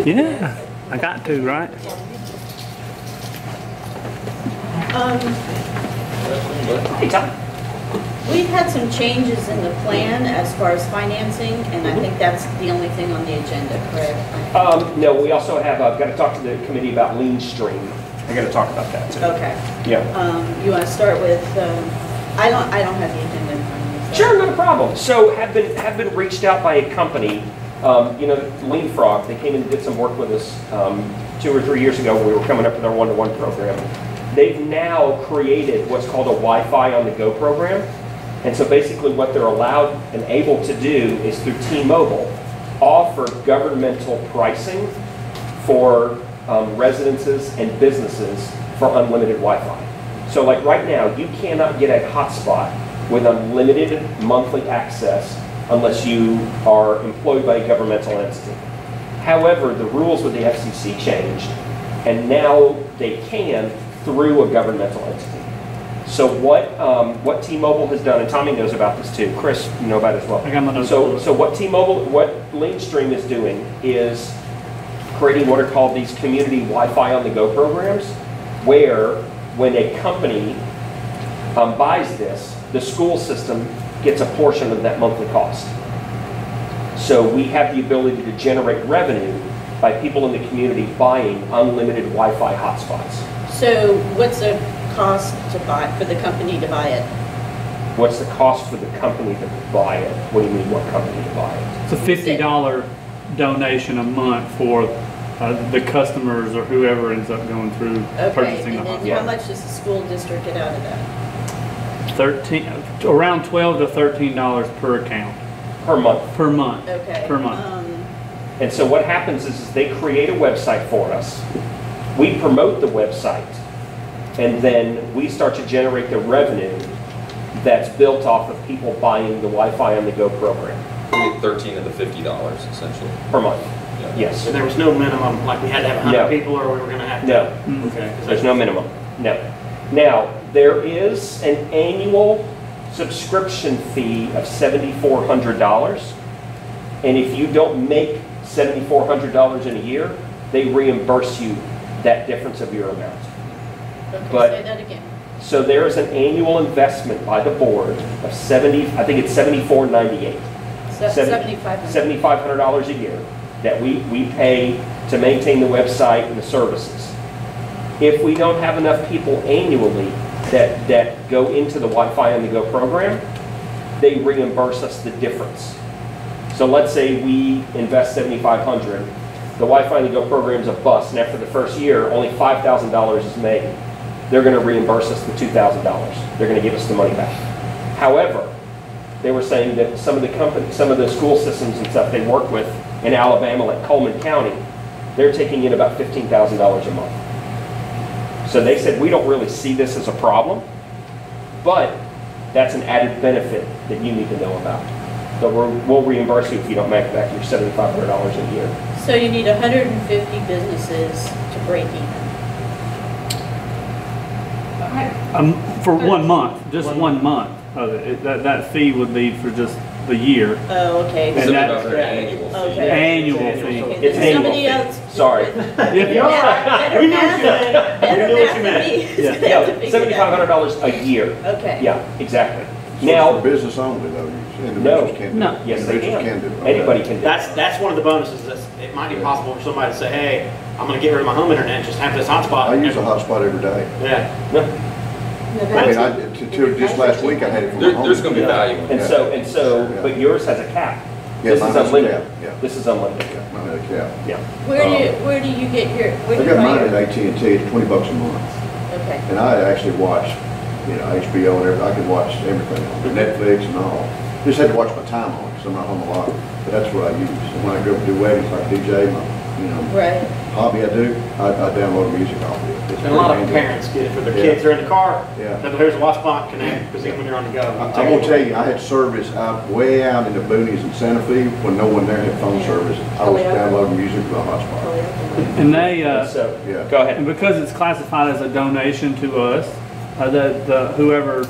Yeah, I got to, right? Hey, Tom. We've had some changes in the plan as far as financing, and I think that's the only thing on the agenda, correct? No, we also have, I've got to talk to the committee about lean stream. I got to talk about that too. Okay. Yeah. You want to start with, I don't have the agenda in front of me. So. Sure, not a problem. So have been reached out by a company, Lean Frog. They came and did some work with us 2 or 3 years ago when we were coming up with our one-to-one program. They've now created what's called a Wi-Fi on the go program. And so basically what they're allowed and able to do is through T-Mobile offer governmental pricing for residences and businesses for unlimited Wi-Fi. So like right now, you cannot get a hotspot with unlimited monthly access unless you are employed by a governmental entity. However, the rules with the FCC changed, and now they can through a governmental entity. So what T-Mobile has done, and Tommy knows about this too, Chris, you know about it as well. I got my notes. So what LeanStream is doing is creating what are called these community Wi-Fi on the go programs, where when a company buys this, the school system gets a portion of that monthly cost. So we have the ability to generate revenue by people in the community buying unlimited Wi-Fi hotspots. So what's the cost to buy, for the company to buy it? What's the cost for the company to buy it? What do you mean, what company to buy it? It's a $50 donation a month for the customers or whoever ends up going through purchasing the hotspot. And then how much does the school district get out of that? Around $12 to $13 per account. Per month. Per month. Okay. Per month. And so what happens is they create a website for us. We promote the website, and then we start to generate the revenue that's built off of people buying the Wi-Fi on the go program. We get 13 of the $50 essentially. Per month. Yeah. Yes. So there was no minimum, like we had to have 100 No. people, or we were going to have to? No. Okay. There's no minimum. No. Now, there is an annual subscription fee of $7,400. And if you don't make $7,400 in a year, they reimburse you that difference of your amount. Okay, But- say that again. So there is an annual investment by the board of I think it's $74.98. $7,500. $7,500 a year that we pay to maintain the website and the services. If we don't have enough people annually that go into the Wi-Fi on the go program, they reimburse us the difference. So let's say we invest $7,500, the Wi-Fi on the go program is a bust, and after the first year, only $5,000 is made. They're going to reimburse us the $2,000. They're going to give us the money back. However, they were saying that some of the school systems and stuff they work with in Alabama, like Coleman County, they're taking in about $15,000 a month. So they said, we don't really see this as a problem, but that's an added benefit that you need to know about. So we'll reimburse you if you don't make back your $7,500 a year. So you need 150 businesses to break even. For 1 month, just 1 month of it. That fee would be for just the year. Oh, okay. And that's an annual fee. Okay. Annual Okay, fee. then It's annual somebody fee. else. Sorry. Better math than me. Yeah, $7,500 a year. Okay. Yeah, exactly. So Now, it's for business only though, No. individuals can't do No. it. yes, they Individuals can. do it. Okay. Anybody can do it. That's one of the bonuses. It might be possible for somebody to say, hey, I'm going to get rid of my home internet, just have this hotspot. I use a hotspot every day. Yeah. No. I mean, just last week I had it for my home. There's going to be value in And it. so, but yours has a cap. Yeah, This mine is has a unlimited. cap, yeah. This is unlimited. Yeah, mine had a cap. Yeah. Where do you get your? Where I do you got buy mine your? at AT&T, it's $20 a month. Okay. And I actually watch, HBO and everything. I could watch everything on Netflix and all. Just had to watch my time on it because I'm not home a lot. But that's what I use. And when I go do weddings like DJ, Right. hobby I do, I download music off it. It's And a lot of pretty handy. parents get it for their Yeah. kids. They're in the car. Yeah. Here's a hotspot, connect, because even when you're on the go. I'm gonna tell you, I had service way out in the boonies in Santa Fe when no one there had phone service. I was downloading music with a hotspot. And they, So, Yeah. go ahead. and because it's classified as a donation to us, that whoever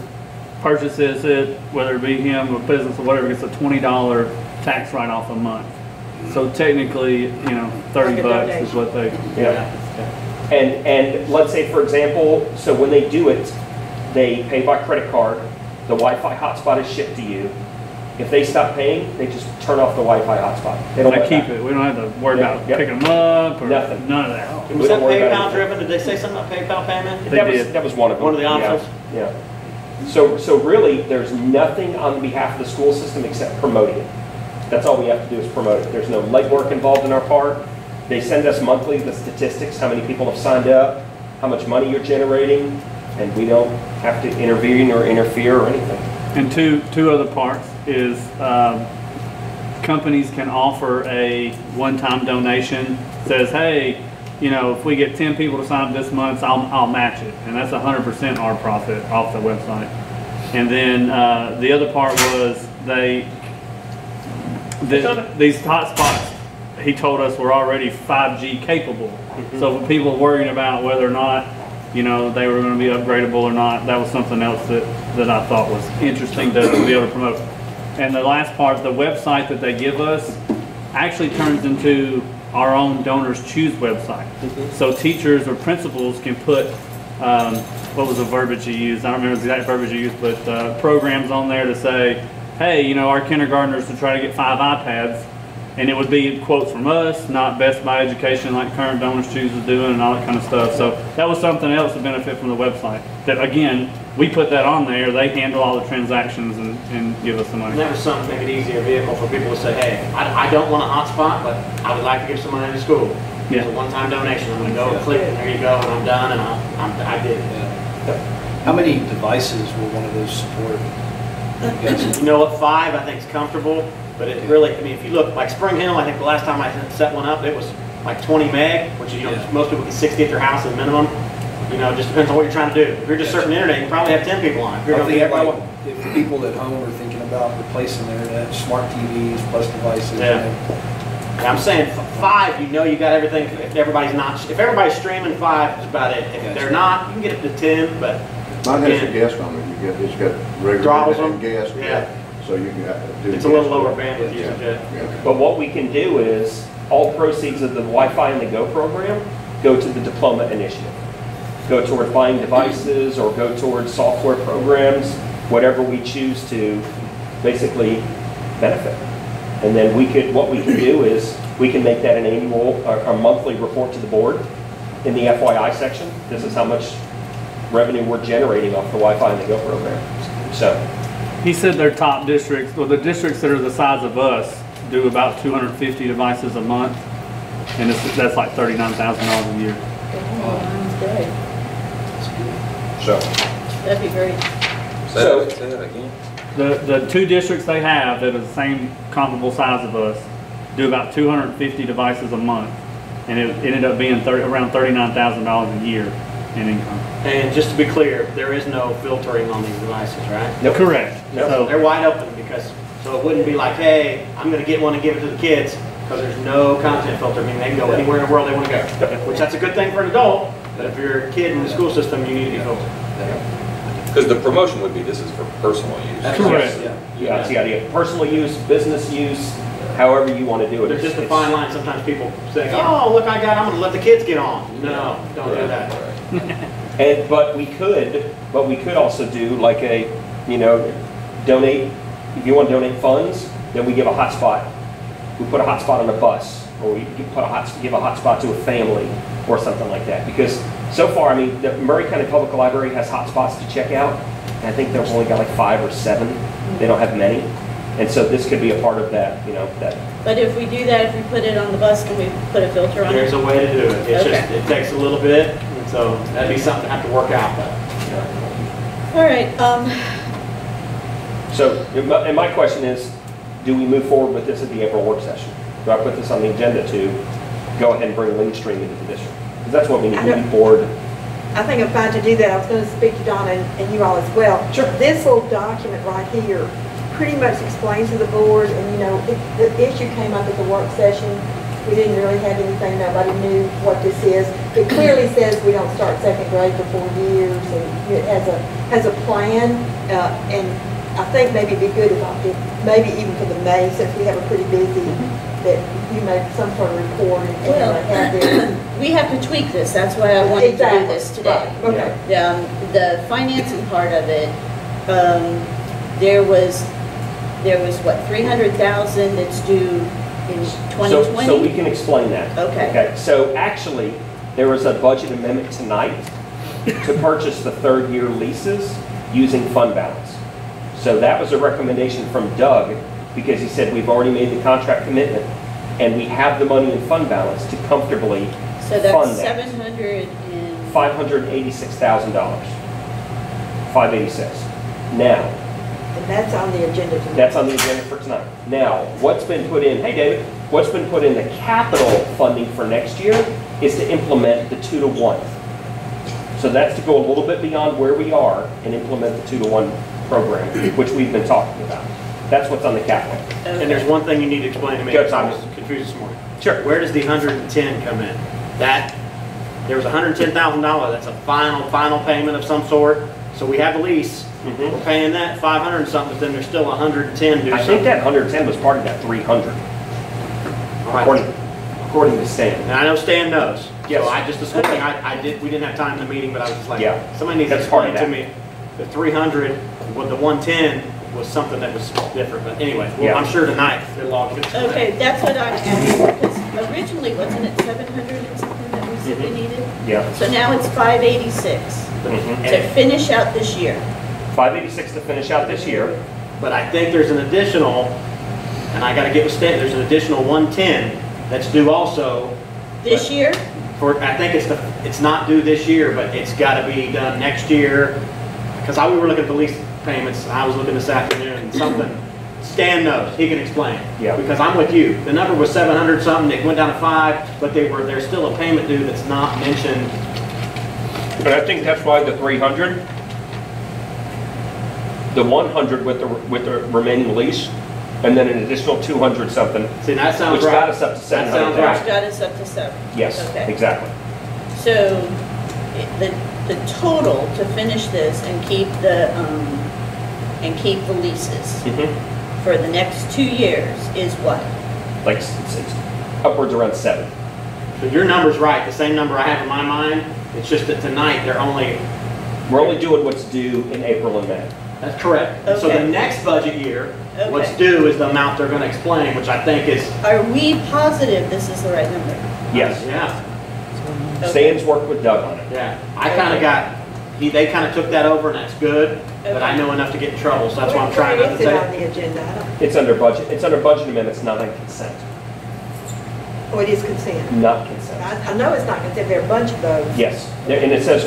purchases it, whether it be him or business or whatever, gets a $20 tax write-off a month. So technically, 30 Like a bucks donation. is what they. Yeah. And let's say, for example, so when they do it, they pay by credit card, the Wi-Fi hotspot is shipped to you. If they stop paying, they just turn off the Wi-Fi hotspot. They don't They let keep that. it. We don't have to worry Yeah, about yep. picking them up or Nothing. none of that. We Was that don't worry about PayPal anything. driven? Did they say something about PayPal payment? They did. That was one of them. One of the Yeah, options? Yeah. So really, there's nothing on behalf of the school system except promoting it. That's all we have to do is promote it. There's no legwork involved in our part. They send us monthly the statistics, how many people have signed up, how much money you're generating, and we don't have to intervene or interfere or anything. And two other parts is companies can offer a one-time donation. Says, hey, if we get 10 people to sign up this month, I'll match it, and that's 100% our profit off the website. And then the other part was these hotspots, he told us, were already 5G capable. So for people worrying about whether or not they were going to be upgradable or not, that was something else that I thought was interesting to be able to promote. And the last part, the website that they give us actually turns into our own Donors Choose website. So teachers or principals can put, what was the verbiage you used? I don't remember the exact verbiage you used, but programs on there to say, hey, our kindergartners to try to get 5 iPads. And it would be quotes from us, not Best Buy Education like current Donors Choose is doing and all that kind of stuff. So that was something else to benefit from the website. That again, we put that on there, they handle all the transactions and give us the And money. that was something, make it easier vehicle for people to say, hey, I don't want a hotspot, but I would like to give some money to school. Yeah. It's a one-time donation. I'm gonna go and click, and there you go, and I'm done, and I did it. How many devices will one of those support? You guys- You know what, 5 I think is comfortable, but it really, if you look, like Spring Hill, I think the last time I set one up, it was like 20 meg, which Yeah. most people get 60 at their house at minimum. It just depends on what you're trying to do. If you're just surfing the internet, you can probably have 10 people on it. If you're I gonna think get everyone. like, if people at home are thinking about replacing their internet, smart TVs plus devices. Yeah. Yeah, I'm saying 5, you got everything. If everybody's streaming, 5 is about it. If they're not, you can get up to 10, but Mine has a again, guest on it, it's got regular Throttles and them? gas. Yeah. So you can do. it's a little guest. lower bandwidth usage. Yeah. Yeah. But what we can do is, all proceeds of the Wi-Fi and the Go program go to the Diploma initiative. Go towards buying devices or go towards software programs, whatever we choose to basically benefit. And then what we can do is, we can make that an annual or monthly report to the board in the FYI section. This is how much revenue we're generating off the Wi-Fi and the Go program. So, He said their top districts, well, the districts that are the size of us, do about 250 devices a month, and that's like $39,000 a year. Sounds great. So, That'd be great. So- Say that again. The 2 districts they have that are the same comparable size of us do about 250 devices a month, and it ended up being around $39,000 a year in income. And just to be clear, there is no filtering on these devices, right? Nope. Correct. Nope. So They're wide open so it wouldn't be like, hey, I'm gonna get one and give it to the kids, because there's no content filter. They can go anywhere in the world they wanna go. Which that's a good thing for an adult, but if you're a kid in the school system, you need to be filtered. Because the promotion would be, this is for personal use. That's Correct. Yeah. yeah, it's the idea. Personal use, business use, however you want to do it. There's just a It's- fine line. Sometimes people say, oh, look, I'm gonna let the kids get on. No, don't do that. But we could also do like donate, if you want to donate funds, then we give a hotspot. We put a hotspot on a bus, or we give a hotspot to a family, or something like that. Because so far, the Murray County Public Library has hotspots to check out, and I think they've only got like 5 or 7. They don't have many. And so this could be a part of that, that. But if we do that, if we put it on the bus, can we put a filter on There's it? a way to do it. It's Okay. just, it takes a little bit, and so that'd be something to have to work out, but. All right, So, and my question is, do we move forward with this at the April work session? Do I put this on the agenda to go ahead and bring Lean Stream into the district? Because that's what we need, moving forward. I think I'm fine to do that. I was going to speak to Donna and you all as well. Sure. This little document right here pretty much explains to the board, and the issue came up at the work session. We didn't really have anything, nobody knew what this is. It clearly says we don't start second grade for 4 years, and it has a plan, and I think maybe it'd be good if maybe even for the May, since we have a pretty busy, that you make some sort of report and Well, have this. we have to tweak this, that's why I wanted to do Exactly, this today. right, okay. The financing part of it, there was what, 300,000 that's due in So 2020? we can explain that. Okay. Okay, so actually, there was a budget amendment tonight to purchase the third-year leases using fund balance. So that was a recommendation from Doug, because he said we've already made the contract commitment, and we have the money in fund balance to comfortably So that's fund that. $586,000. 586. Now, And that's on the agenda tonight. that's on the agenda for tonight. Now, what's been put in, hey David, what's been put in the capital funding for next year is to implement the 2-to-1. So that's to go a little bit beyond where we are and implement the 2-to-1 program, which we've been talking about. That's what's on the capital. And there's one thing you need to explain to me, Go, because I Tommy. was confused this morning. Sure. Where does the 110 come in? There was $110,000, that's a final payment of some sort. So we have a lease, Mhm. we're paying that 500 and something, but then there's still 110 due I think something. that 110 was part of that 300, All right. according to Stan. And I know Stan knows. Yes. So this morning, we didn't have time in the meeting, but I was just like, Yeah. somebody needs to That's part of explain to that. me, the 300, with the 110 was something that was different, but anyway, well, Yeah. I'm sure tonight they'll log it. Okay, that's what I'm asking, because originally, wasn't it 700 or something that we said we needed? Yeah. So now it's 586 Mhm. to finish out this year. 586 to finish out this year. But I think there's an additional, and I gotta get with Stan, there's an additional 110 that's due also. This year? I think it's not due this year, but it's gotta be done next year. Because we were looking at the lease payments, I was looking this afternoon, and something, Stan knows, he can explain. Yeah. Because I'm with you, the number was 700 something, it went down to 5, but there's still a payment due that's not mentioned. But I think that's why the 300, the 100 with the remaining lease, and then an additional 200 something, See, that sounds which right. got us up to That sounds 700,000. right. Which got us up to 7. Yes, Okay. exactly. So the total to finish this and keep the leases Mhm. for the next 2 years is what? Like it's upwards around 7. So your number's right, the same number I have in my mind, it's just that tonight they're only, We're only doing what's due in April and May. that's correct. So Okay. the next budget year, what's Okay. due is the amount they're gonna explain, which I think is, Are we positive this is the right number? Yes. yeah, Okay. Stan's worked with Doug on it. yeah. I kinda they kinda took that over and that's good, but I know enough to get in trouble, so that's why I'm trying not to Where is it on say. the agenda? I don't, It's under budget. It's under budget amendments, not on consent. oh, it is consent. Not consent. I know it's not consent, there are a bunch of those. Yes, and it says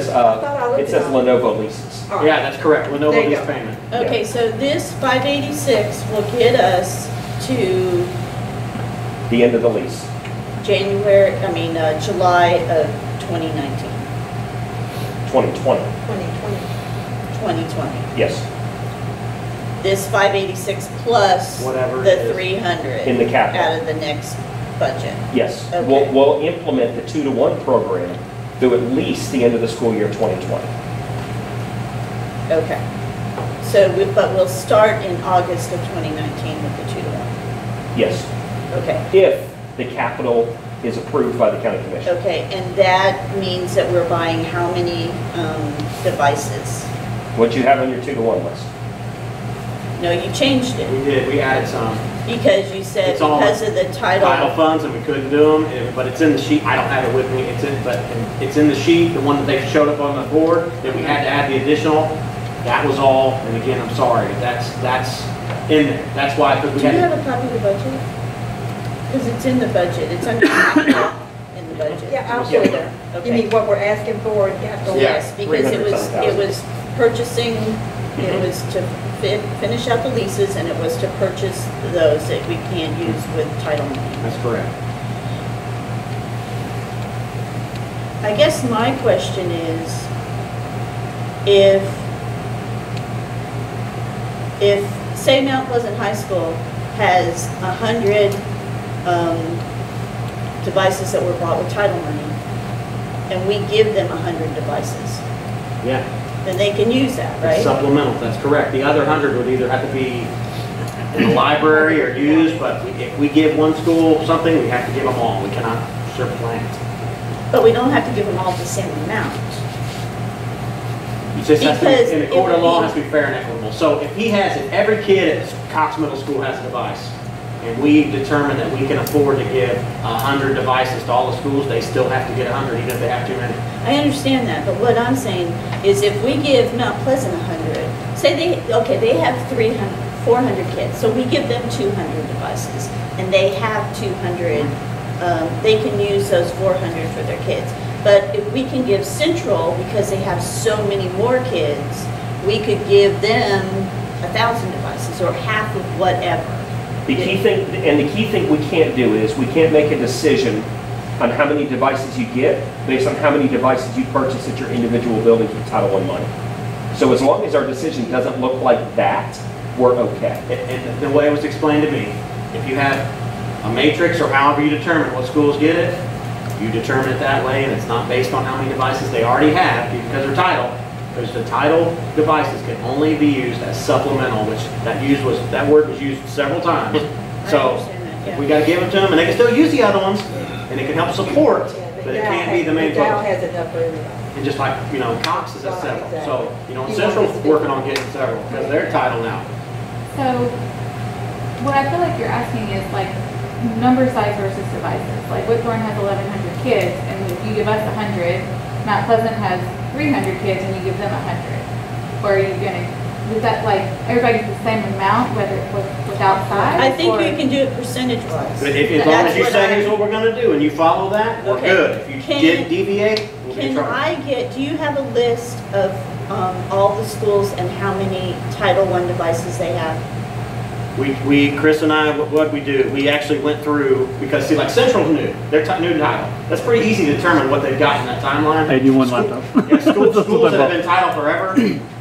thought I looked it says at it. Lenovo leases. All right. Yeah, that's correct, There Lenovo you lease go. payment. Okay, so this 586 will get us to The end of the lease. July of 2019, 2020. 2020. 2020. Yes, This 586 plus Whatever it the is. 300 in the capital. out of the next budget. Yes. Okay. We'll implement the 2-to-1 program through at least the end of the school year 2020. Okay. So, but we'll start in August of 2019 with the 2-to-1. Yes, Okay. if the capital is approved by the county commission. Okay, and that means that we're buying how many devices? What you have on your 2-to-1 list. No, you changed it We did, we added some because you said It's all because of the title title. funds and we couldn't do them, but it's in the sheet, I don't have it with me, it's in the sheet, the one that they showed up on the board, that we had to add the additional, that was all, and again, I'm sorry, that's in there, that's why, because we Do you had. have a copy of the budget? Because it's in the budget, it's under capital in the budget. Yeah, I'll Show show you. there. You Okay. mean what we're asking for in capital? Yeah. Yes, because it was purchasing, it was to finish out the leases, and it was to purchase those that we can't use with title money. That's correct. I guess my question is, if say Mount Pleasant High School has 100 devices that were bought with title money, and we give them 100 devices, Yeah, then they can use that, it's right? supplemental, that's correct. The other 100 would either have to be in the library or used, but if we give one school something, we have to give them all. We cannot supplant. But we don't have to give them all the same amount. It just has to Because be, in a it court of would law, be- it has to be fair and equitable. So if every kid at Cox Middle School has a device, and we determine that we can afford to give 100 devices to all the schools, they still have to get 100 even if they have too many. I understand that, but what I'm saying is if we give Mount Pleasant 100, say they have 400 kids, so we give them 200 devices, and they have 200, they can use those 400 for their kids. But if we can give Central, because they have so many more kids, we could give them 1,000 devices or half of whatever. The key thing we can't do is we can't make a decision on how many devices you get based on how many devices you purchase at your individual buildings with Title I money. So as long as our decision doesn't look like that, we're okay. And the way it was explained to me, if you have a matrix or however you determine what schools get it, you determine it that way, and it's not based on how many devices they already have because they're title. Because the title devices can only be used as supplemental, which that word was used several times. So we got to give them to them, and they can still use the other ones, and it can help support, but it can't be the main Dow focus. has enough for everybody. And just like, Cox is at several. Exactly. So, You Central's want to working on getting several because they're title now. So, what I feel like you're asking is like number size versus devices. Like Whitthorne has 1,100 kids, and if you give us 100, Mount Pleasant has 300 kids, and you give them 100. Or are you gonna? Is that like everybody gets the same amount, whether without size? I think or? you can do it percentage-wise. But as long as you say, here's what we're gonna do, and you follow that, we're Okay. good. If you deviate, we'll be in Can trouble. do you have a list of all the schools and how many Title I devices they have? Chris and I, what we do, we actually went through, because see, like Central's new, they're new to title. That's pretty easy to determine what they've got in that timeline. 81 School- laptop. Yeah, schools That's what that they have been title forever,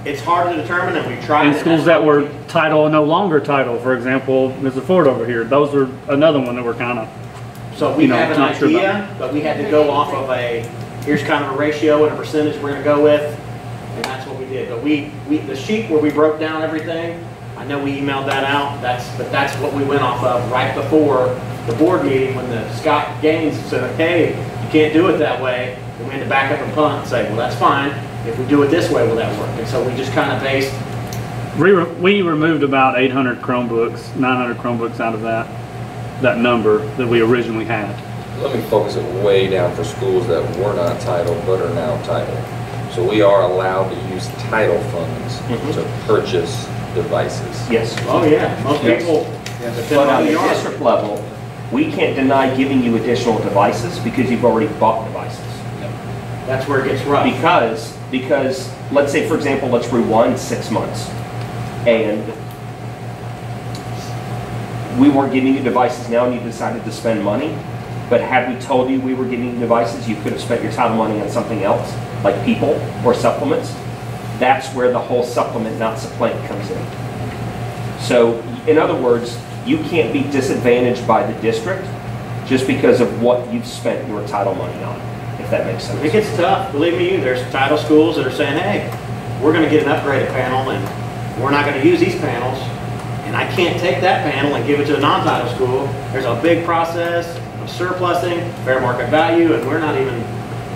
it's hard to determine, and we tried. And schools that were title and no longer title, for example, Mr. Ford over here, those are another one that we're kind of, So we have an not sure idea, but we had to go off of here's kind of a ratio and a percentage we're gonna go with, and that's what we did. But the sheet where we broke down everything, I know we emailed that out, but that's what we went off of right before the board meeting when the Scott Gaines said, hey, you can't do it that way. And we had to back up and punt and say, well, that's fine. If we do it this way, will that work? And so we just kind of based. we removed about 800 Chromebooks, 900 Chromebooks out of that number that we originally had. Let me focus it way down for schools that were not title but are now title. So we are allowed to use title funds to purchase devices. Yes. Oh, yeah. Most people, But on the district level, we can't deny giving you additional devices because you've already bought devices. that's where it gets rough. Because let's say, for example, let's rewind 6 months. And we weren't giving you devices now and you decided to spend money. But had we told you we were giving you devices, you could have spent your title money on something else, like people or supplements. That's where the whole supplement, not supplant, comes in. So, in other words, you can't be disadvantaged by the district just because of what you've spent your title money on, if that makes sense. It gets tough, believe me, there's title schools that are saying, hey, we're gonna get an upgraded panel and we're not gonna use these panels, and I can't take that panel and give it to a non-title school. There's a big process of surplusing, fair market value, and we're not even,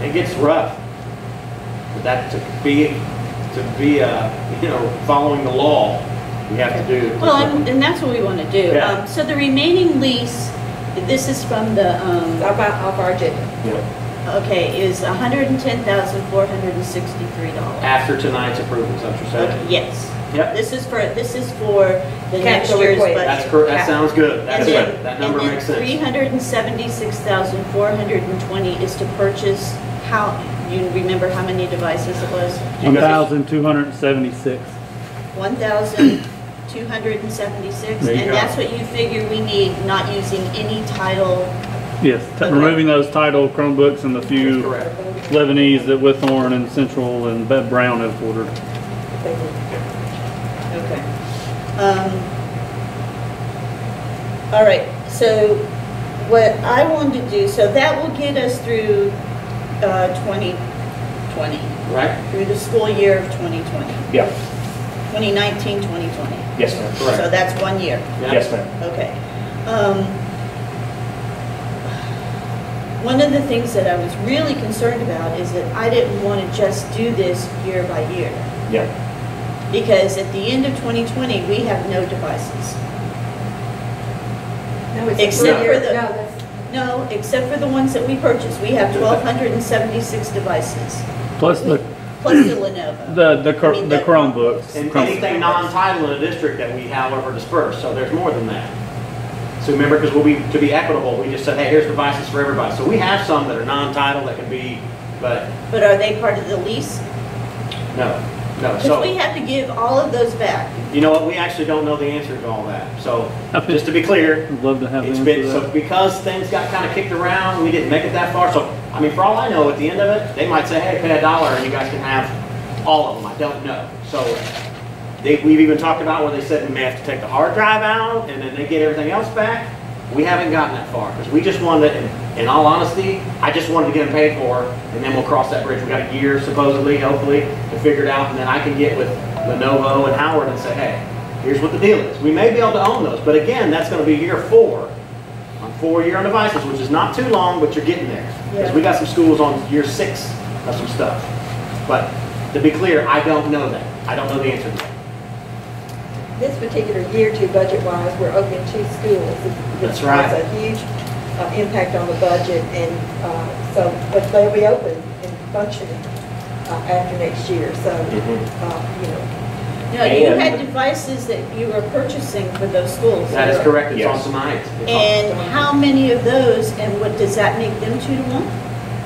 it gets rough. But that to be following the law, we have to do. Well, and that's what we want to do. Yeah. So the remaining lease, this is from the, Off our agenda. okay, is $110,463. After tonight's approval, is that what you're saying? Okay, yes. Yep. This is for the next Capital year's request. budget. That's correct, that sounds good, that's And then- good, that number makes sense. And then $376,420 is to purchase, you remember how many devices it was? 1,276. 1,276? There you And go. that's what you figure we need, not using any title. Yes, Okay. removing those title Chromebooks and the few Correct. Lebanese that Whitthorne and Central and Bev Brown have ordered. Okay. All right, so what I wanted to do, so that will get us through 2020, Right? through the school year of 2020. Yeah. 2019, 2020. Yes, ma'am. So that's 1 year. Yes, ma'am. Okay. One of the things that I was really concerned about is that I didn't want to just do this year by year. Yeah. Because at the end of 2020, we have no devices. No, it's Except for the- no, that's, No, except for the ones that we purchased. We have 1,276 devices, Plus the plus the Lenovo. the I mean, the Chromebooks. And anything non-title in a district that we, however, disperse, so there's more than that. So remember, because to be equitable, we just said, hey, here's devices for everybody. So we have some that are non-title that can be, but But are they part of the lease? no. Because we have to give all of those back. You know what, we actually don't know the answer to all that. So, just to be clear, I'd love to have the it's answer been, to so that. because things got kind of kicked around, we didn't make it that far. So, I mean, for all I know, at the end of it, they might say, hey, pay $1 and you guys can have all of them. I don't know. So, we've even talked about where they said we may have to take the hard drive out and then they get everything else back. We haven't gotten that far because we just wanted to, in all honesty, I just wanted to get them paid for and then we'll cross that bridge. We got a year supposedly, hopefully, to figure it out and then I can get with Lenovo and Howard and say, hey, here's what the deal is. We may be able to own those, but again, that's going to be year 4 on 4-year on devices, which is not too long, but you're getting there. Because we got some schools on year 6 of some stuff. But to be clear, I don't know that. I don't know the answer to that. this particular year too, budget-wise, we're opening 2 schools. That's right. It's a huge impact on the budget, and so, but they'll be open and functioning after next year, so, you know. No, you And- had devices that you were purchasing for those schools. That is correct. It's Yes. on tonight. It's on- And how many of those, and what, does that make them 2 to 1?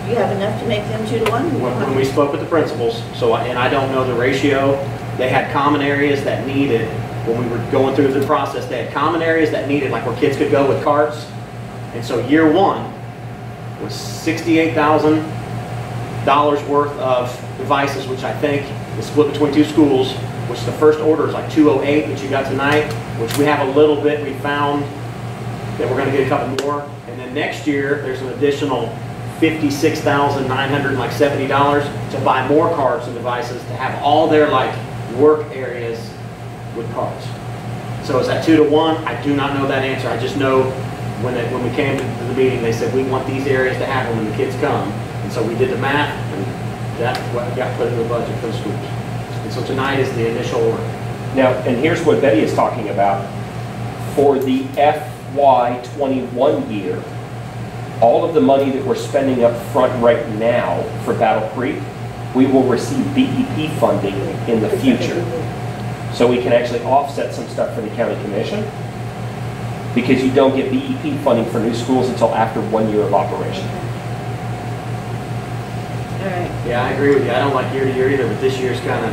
You have enough to make them 2 to 1? When we spoke with the principals, and I don't know the ratio, they had common areas that needed, when we were going through the process, they had common areas that needed, like where kids could go with carts. And so year 1 was $68,000 worth of devices, which I think is split between 2 schools, which the first order is like 208 that you got tonight, which we have a little bit, we found that we're gonna get a couple more. And then next year, there's an additional $56,970 to buy more cards and devices to have all their like work areas with cards. So is that 2 to 1? I do not know that answer. I just know when we came to the meeting, they said we want these areas to have them when the kids come. And so we did the math, and that's what got put in the budget for the schools. And so tonight is the initial order. Now, and here's what Betty is talking about. For the FY21 year, all of the money that we're spending up front right now for Battle Creek, we will receive BEP funding in the future. So we can actually offset some stuff for the county commission, because you don't get BEP funding for new schools until after 1 year of operation. All right. Yeah, I agree with you. I don't like year to year either, but this year's kind of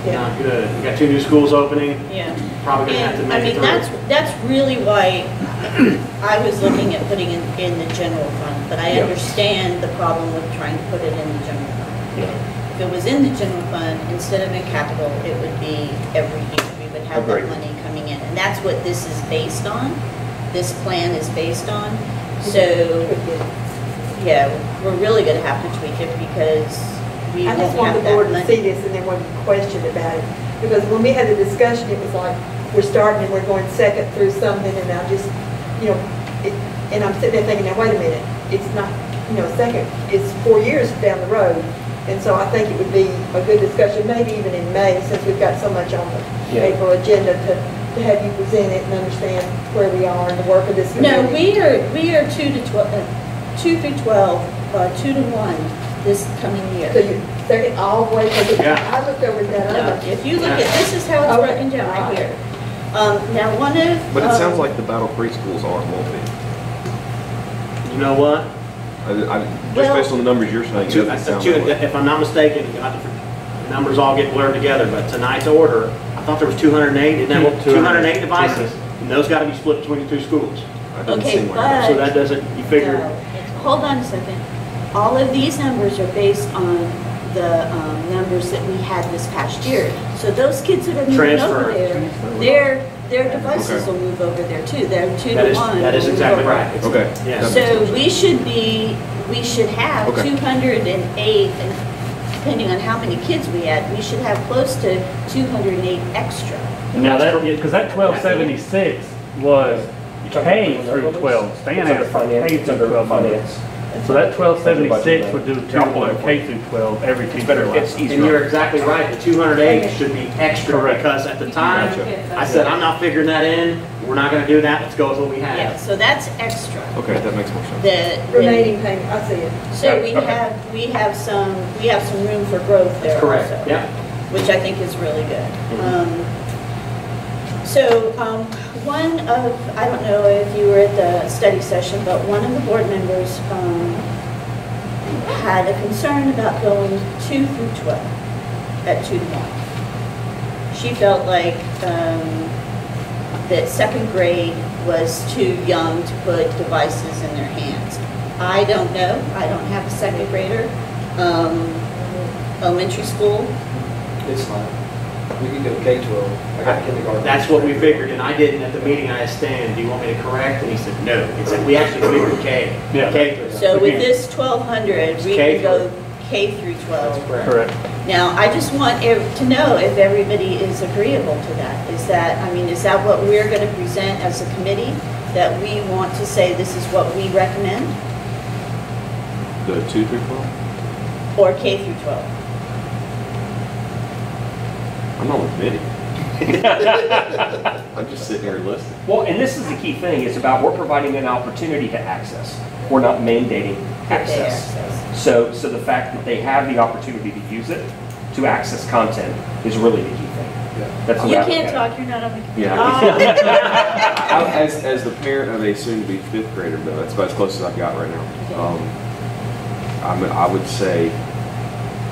Yeah. not good. We got 2 new schools opening, Yeah. probably gonna have to And, I make it mean, through. that's really why I was looking at putting it in the general fund, but I Yeah. understand the problem with trying to put it in the general fund. If it was in the general fund, instead of in capital, it would be every year. We would have that Agreed. money coming in. And that's what this is based on. This plan is based on. So, yeah, we're really gonna have to tweak it because we I won't just want have the board that to see money. this and there wasn't a question about it. Because when we had the discussion, it was like, we're starting and we're going second through something, and I just, you know, and I'm sitting there thinking, now, wait a minute, it's not, you know, second, it's 4 years down the road. And so I think it would be a good discussion, maybe even in May, since we've got so much on the Yeah. April agenda, to have you present it and understand where we are in the work of this No, committee. we are 2 to 12, 2 through 12, 2 to 1 this coming year. So you, second all the way, because Yeah. I looked over that No, other. if you look at, this is how it's Okay. broken down right here. Now, one of. But it sounds like the Battle Creek schools aren't multi. You know what? Just Well- based on the numbers you're saying, it doesn't sound that way. If I'm not mistaken, the numbers all get blurred together, but tonight's order, I thought there was 208, isn't that what, 208 devices? And those gotta be split between the 2 schools. That doesn't Okay, seem like but- So that doesn't, you figure, No, hold on a second. All of these numbers are based on the numbers that we had this past year. So those kids that are moving over Transfer. there, their devices Okay. will move over there too. They're 2 that to is, 1. that is will move exactly over. right. It's- Okay. Yes. That So makes sense. we should have Okay. 208, and depending on how many kids we had, we should have close to 208 extra. Now that, because that 1276 was K through 12. Stan asked for K through 12. Finance. So that 1276 would do K through 12 every teacher. better, it's And easier. you're exactly right, the 208 should be extra, Correct. because at the time, Gotcha. I said, I'm not figuring that in, we're not gonna do that, let's go with what we Yeah, have. so that's extra. Okay, that makes more sense. The Remaining payment, I see it. So we Okay. have some room for growth there also. Correct, yeah. Which I think is really good. One of, I don't know if you were at the study session, but one of the board members had a concern about going 2 through 12 at 2 to 1. She felt like that second grade was too young to put devices in their hands. I don't know. I don't have a second grader. Elementary school. It's not. We could go K-12. I got kindergarten. That's what we figured, and I didn't, at the meeting, I asked Stan, do you want me to correct? And he said, no. He said, we actually figured K. Yeah. K through. So with this 1,200, we K can go K through 12. That's correct. Correct. Now, I just want to know if everybody is agreeable to that. Is that what we're going to present as a committee? That we want to say this is what we recommend? The 2 through 12? Or K through 12? I'm not with committee. I'm just sitting here listening. Well, and this is the key thing, it's about we're providing an opportunity to access. We're not mandating access. So the fact that they have the opportunity to use it, to access content, is really the key thing. That's the You way I look can't at it. talk, you're not on the committee. Yeah. As the parent of a soon-to-be 5th grader, though, that's about as close as I've got right now. I would say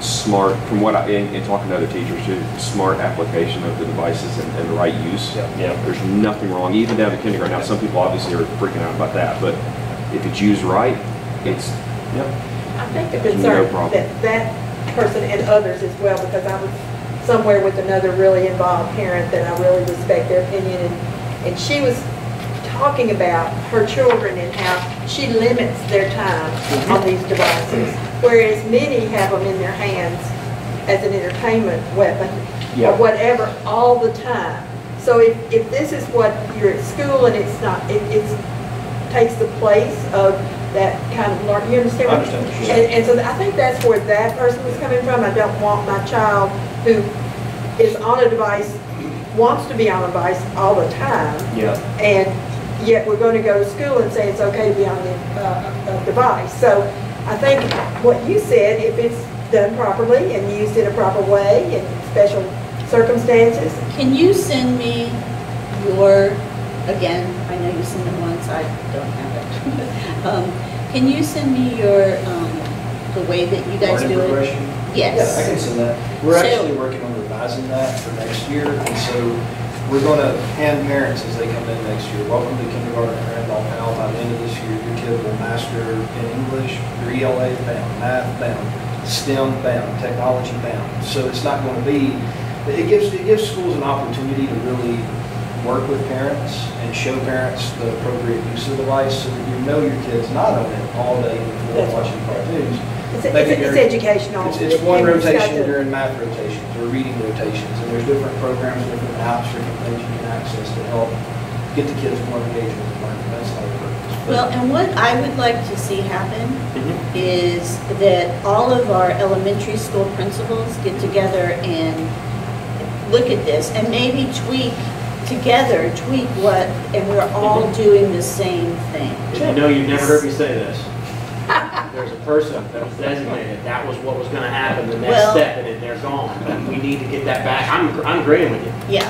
smart, from what in talking to other teachers too, smart application of the devices and the right use. Yeah. There's nothing wrong, even down to kindergarten. Now, some people obviously are freaking out about that, but if it's used right, it's, I think the No concern problem. that person and others as well, because I was somewhere with another really involved parent that I really respect their opinion, and she was talking about her children and how she limits their time on these devices, whereas many have them in their hands as an entertainment weapon or whatever all the time. So if this is what you're at school and it's not, it takes the place of that kind of learning, you understand? I understand what you're saying. And so I think that's where that person was coming from. I don't want my child who is on a device, wants to be on a device all the time. Yeah. And yet we're going to go to school and say it's okay to be on the device. So I think what you said, if it's done properly and used in a proper way in special circumstances. Can you send me your, again, I know you send it once, I don't have it. Can you send me your, the way that you guys Learning do it? progression? Yes. Yeah, I can send that. We're So- actually working on revising that for next year, and so we're going to hand parents as they come in next year, welcome to kindergarten at Randolph Howell. By the end of this year, your kid will master in English, your ELA bound, math bound, STEM bound, technology bound. So it's not going to be, it gives schools an opportunity to really work with parents and show parents the appropriate use of the device so that you know your kid's not on it all day before watching cartoons. It's educational. It's one And it's got rotation to- during math rotations or reading rotations, and there's different programs, different apps, different things you can access to help get the kids more engaged with the learning. That's how it works. Well, and what I would like to see happen is that all of our elementary school principals get together and look at this and maybe tweak what, and we're all doing the same thing. You know, you've never heard me say this. There's a person that was designated, that was what was gonna happen, the next Well- step, and they're gone. But we need to get that back. I'm agreeing with you. Yeah.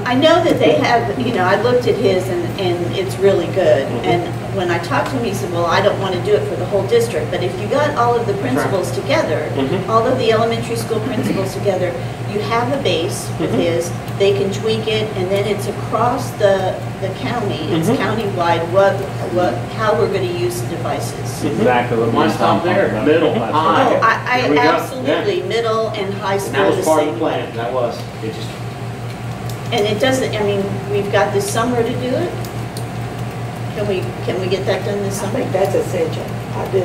I know that they have, I looked at his and it's really good. And when I talked to him, he said, well, I don't want to do it for the whole district. But if you got all of the principals together, all of the elementary school principals together, you have a base with his, they can tweak it, and then it's across the county, it's countywide, how we're going to use the devices. Exactly. what Why Ms. stop Tom there? talked about. Middle, Last high. Oh, week. I There we go. absolutely, middle and high And school that the was part of the same. plan. That was. It just, And it doesn't, we've got this summer to do it. Can we get that done this I summer? think that's essential. I do.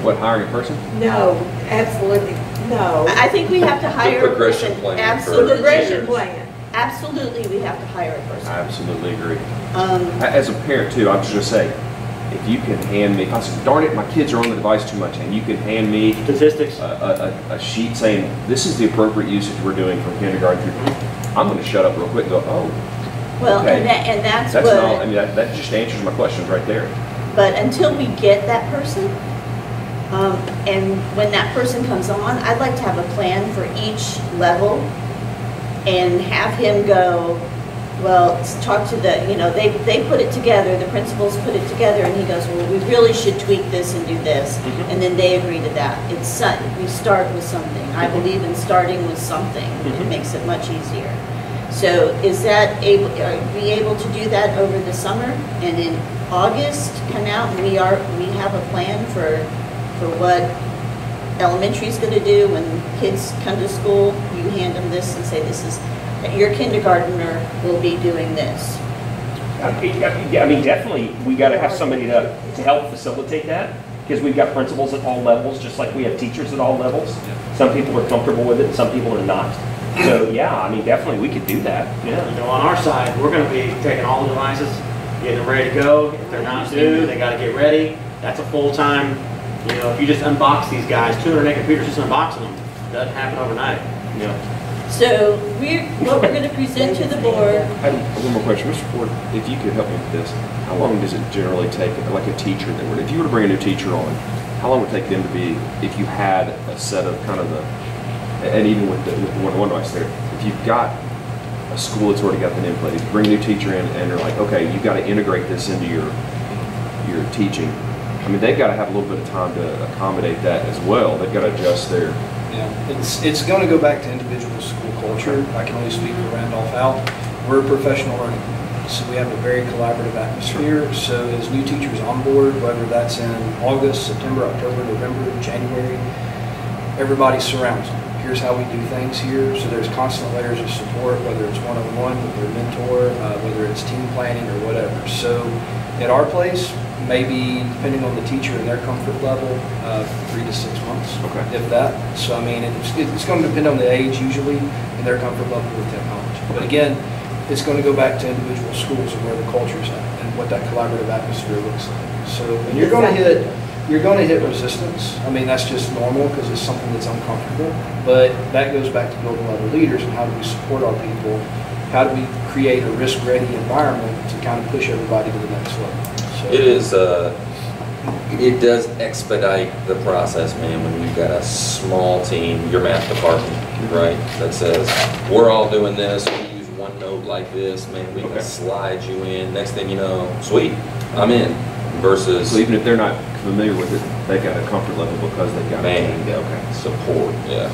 What, hiring a person? No, absolutely. No. I think we have to hire a progression person. plan for The Absolutely. progression plan. Absolutely, we have to hire a person. I absolutely agree. Um, As a parent too, I'm just gonna say, if you can hand me, if I said, darn it, my kids are on the device too much, and you can hand me Statistics. a sheet saying, this is the appropriate usage we're doing from kindergarten through, I'm gonna shut up real quick and go, oh, Well, okay. and that's That's what. not, I mean, that just answers my questions right there. But until we get that person, and when that person comes on, I'd like to have a plan for each level and have him go, well, talk to the, they put it together, the principals put it together, and he goes, well, we really should tweak this and do this. And then they agree to that. We start with something. I believe in starting with something. It makes it much easier. So are we able to do that over the summer? And in August, come out and we have a plan for what elementary is going to do when kids come to school. You hand them this and say, this is, your kindergartner will be doing this. I mean, definitely, we got to have somebody to help facilitate that, because we've got principals at all levels, just like we have teachers at all levels. Some people are comfortable with it, some people are not. So, yeah, I mean, definitely, we could do that, yeah. On our side, we're gonna be taking all the devices, getting them ready to go. If they're not due, they gotta get ready. That's a full-time, if you just unbox these guys, 208 computers, just unboxing them. Doesn't happen overnight. So what we're going to present to the board. I have one more question. Mr. Ford, if you could help me with this, how long does it generally take, like a teacher, if you were to bring a new teacher on, how long would it take them to be, if you had a set of kind of and even with the one-to-one device there, if you've got a school that's already got the nameplate, if you bring a new teacher in and they're like, okay, you've got to integrate this into your teaching, I mean, they've got to have a little bit of time to accommodate that as well. They've got to adjust their... Yeah, it's going to go back to individual school culture. I can only speak for Randolph Out. We're a professional learning community, so we have a very collaborative atmosphere. So as new teachers on board, whether that's in August, September, October, November, January, everybody surrounds them. Here's how we do things here. So there's constant layers of support, whether it's one-on-one with their mentor, whether it's team planning or whatever. So at our place, maybe depending on the teacher and their comfort level, 3 to 6 months, if that. So I mean, it's going to depend on the age usually and their comfort level with technology. But again, it's going to go back to individual schools and where the culture's at and what that collaborative atmosphere looks like. So when you're going to hit resistance. I mean, that's just normal because it's something that's uncomfortable. But that goes back to building other leaders and how do we support our people? How do we create a risk-ready environment to kind of push everybody to the next level? It does expedite the process, man, when you've got a small team, your math department, right, that says, we're all doing this, we use OneNote like this, man, we can slide you in, next thing you know, sweet, I'm in, versus... So even if they're not familiar with it, they've got a comfort level because they've got support, yeah.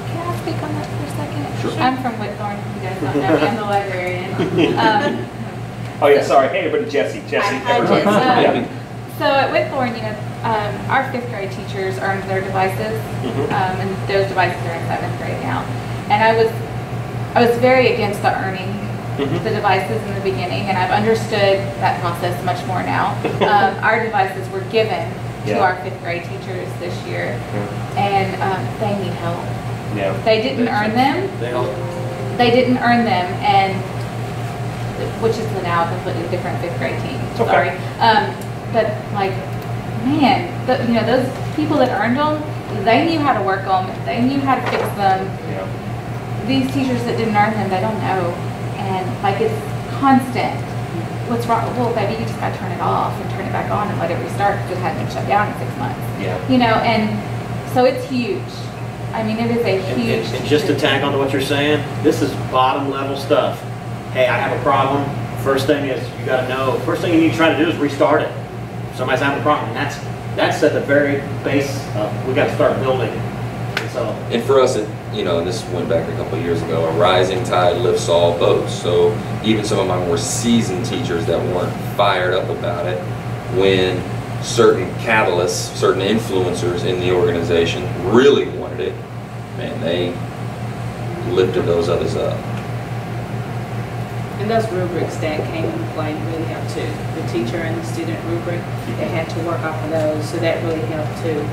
Can I speak on that for a second? Sure. I'm from Whitthorne, you guys don't know me, I'm the librarian. Oh yeah, sorry. Hey, everybody, Jesse. Hi, everybody. Jesse. So at Whitthorne, our 5th grade teachers earned their devices, and those devices are in 7th grade now. And I was very against the earning the devices in the beginning, and I've understood that process much more now. Our devices were given to our 5th grade teachers this year, and they need help. Yeah. They didn't earn them. They didn't earn them, and which is now a completely different 5th grade team. Sorry, but like, man, those people that earned them, they knew how to work them. They knew how to fix them. Yeah. These teachers that didn't earn them, they don't know, and like it's constant. What's wrong? Well, baby, you just got to turn it off and turn it back on and let it restart because it hadn't been shut down in 6 months. Yeah. And so it's huge. I mean, it is a huge. And just to tag onto what you're saying, this is bottom level stuff. Hey, I have a problem. First thing is you got to know. First thing you need to try to do is restart it. If somebody's having a problem, and that's at the very base of we got to start building. And for us, and this went back a couple of years ago. A rising tide lifts all boats. So even some of my more seasoned teachers that weren't fired up about it, when certain catalysts, certain influencers in the organization really wanted it, man, they lifted those others up. And those rubrics that came into play really helped too. The teacher and the student rubric, they had to work off of those, so that really helped to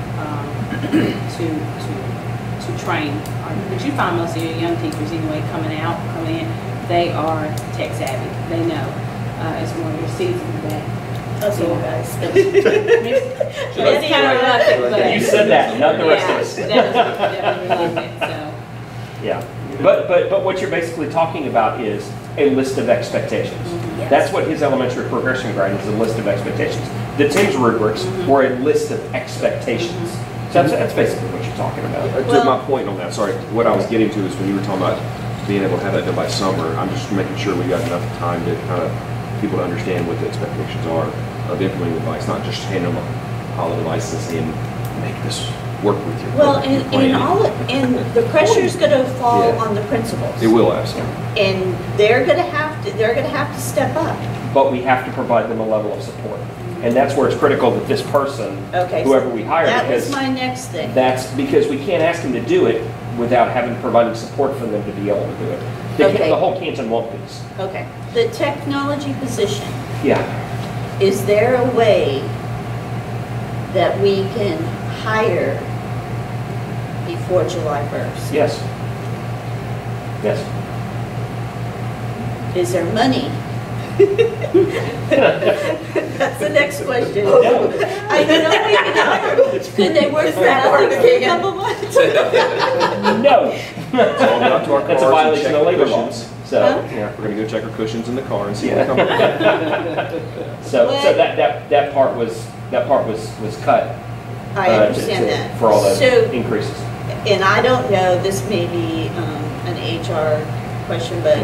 to train. But you find most of your young teachers anyway coming in, they are tech savvy. They know. It's more your seasoned that. Us old guys. That's kind of reluctant, but. You said that, not the rest of us. Definitely reluctant, so. Yeah, but what you're basically talking about is a list of expectations. Yes. That's what his elementary progression guide is, a list of expectations. The Tim's rubrics were a list of expectations. So that's basically what you're talking about. To my point on that, sorry, what I was getting to is when you were talking about being able to have that done by summer, I'm just making sure we got enough time to kind of people to understand what the expectations are of implementing the device, not just hand them all the devices and make this work with you. Well, and the pressure's gonna fall on the principals. It will, absolutely. And they're gonna have to step up. But we have to provide them a level of support. And that's where it's critical that this person, whoever we hire, That because was my next thing. that's because we can't ask them to do it without having providing support for them to be able to do it. The whole canton won't do this. Okay, the technology position, Yeah. is there a way that we can hire before July 1st? Yes. Yes. Is there money? That's the next question. No. I know we can hire. Could they work for nothing for a couple months? No. Up to our That's a cars and violation check of labor cushions. laws. So, yeah. We're gonna go check our cushions in the car and see Yeah. what comes. So that part was cut. I understand that. For all the So, increases. and I don't know, this may be an HR question, but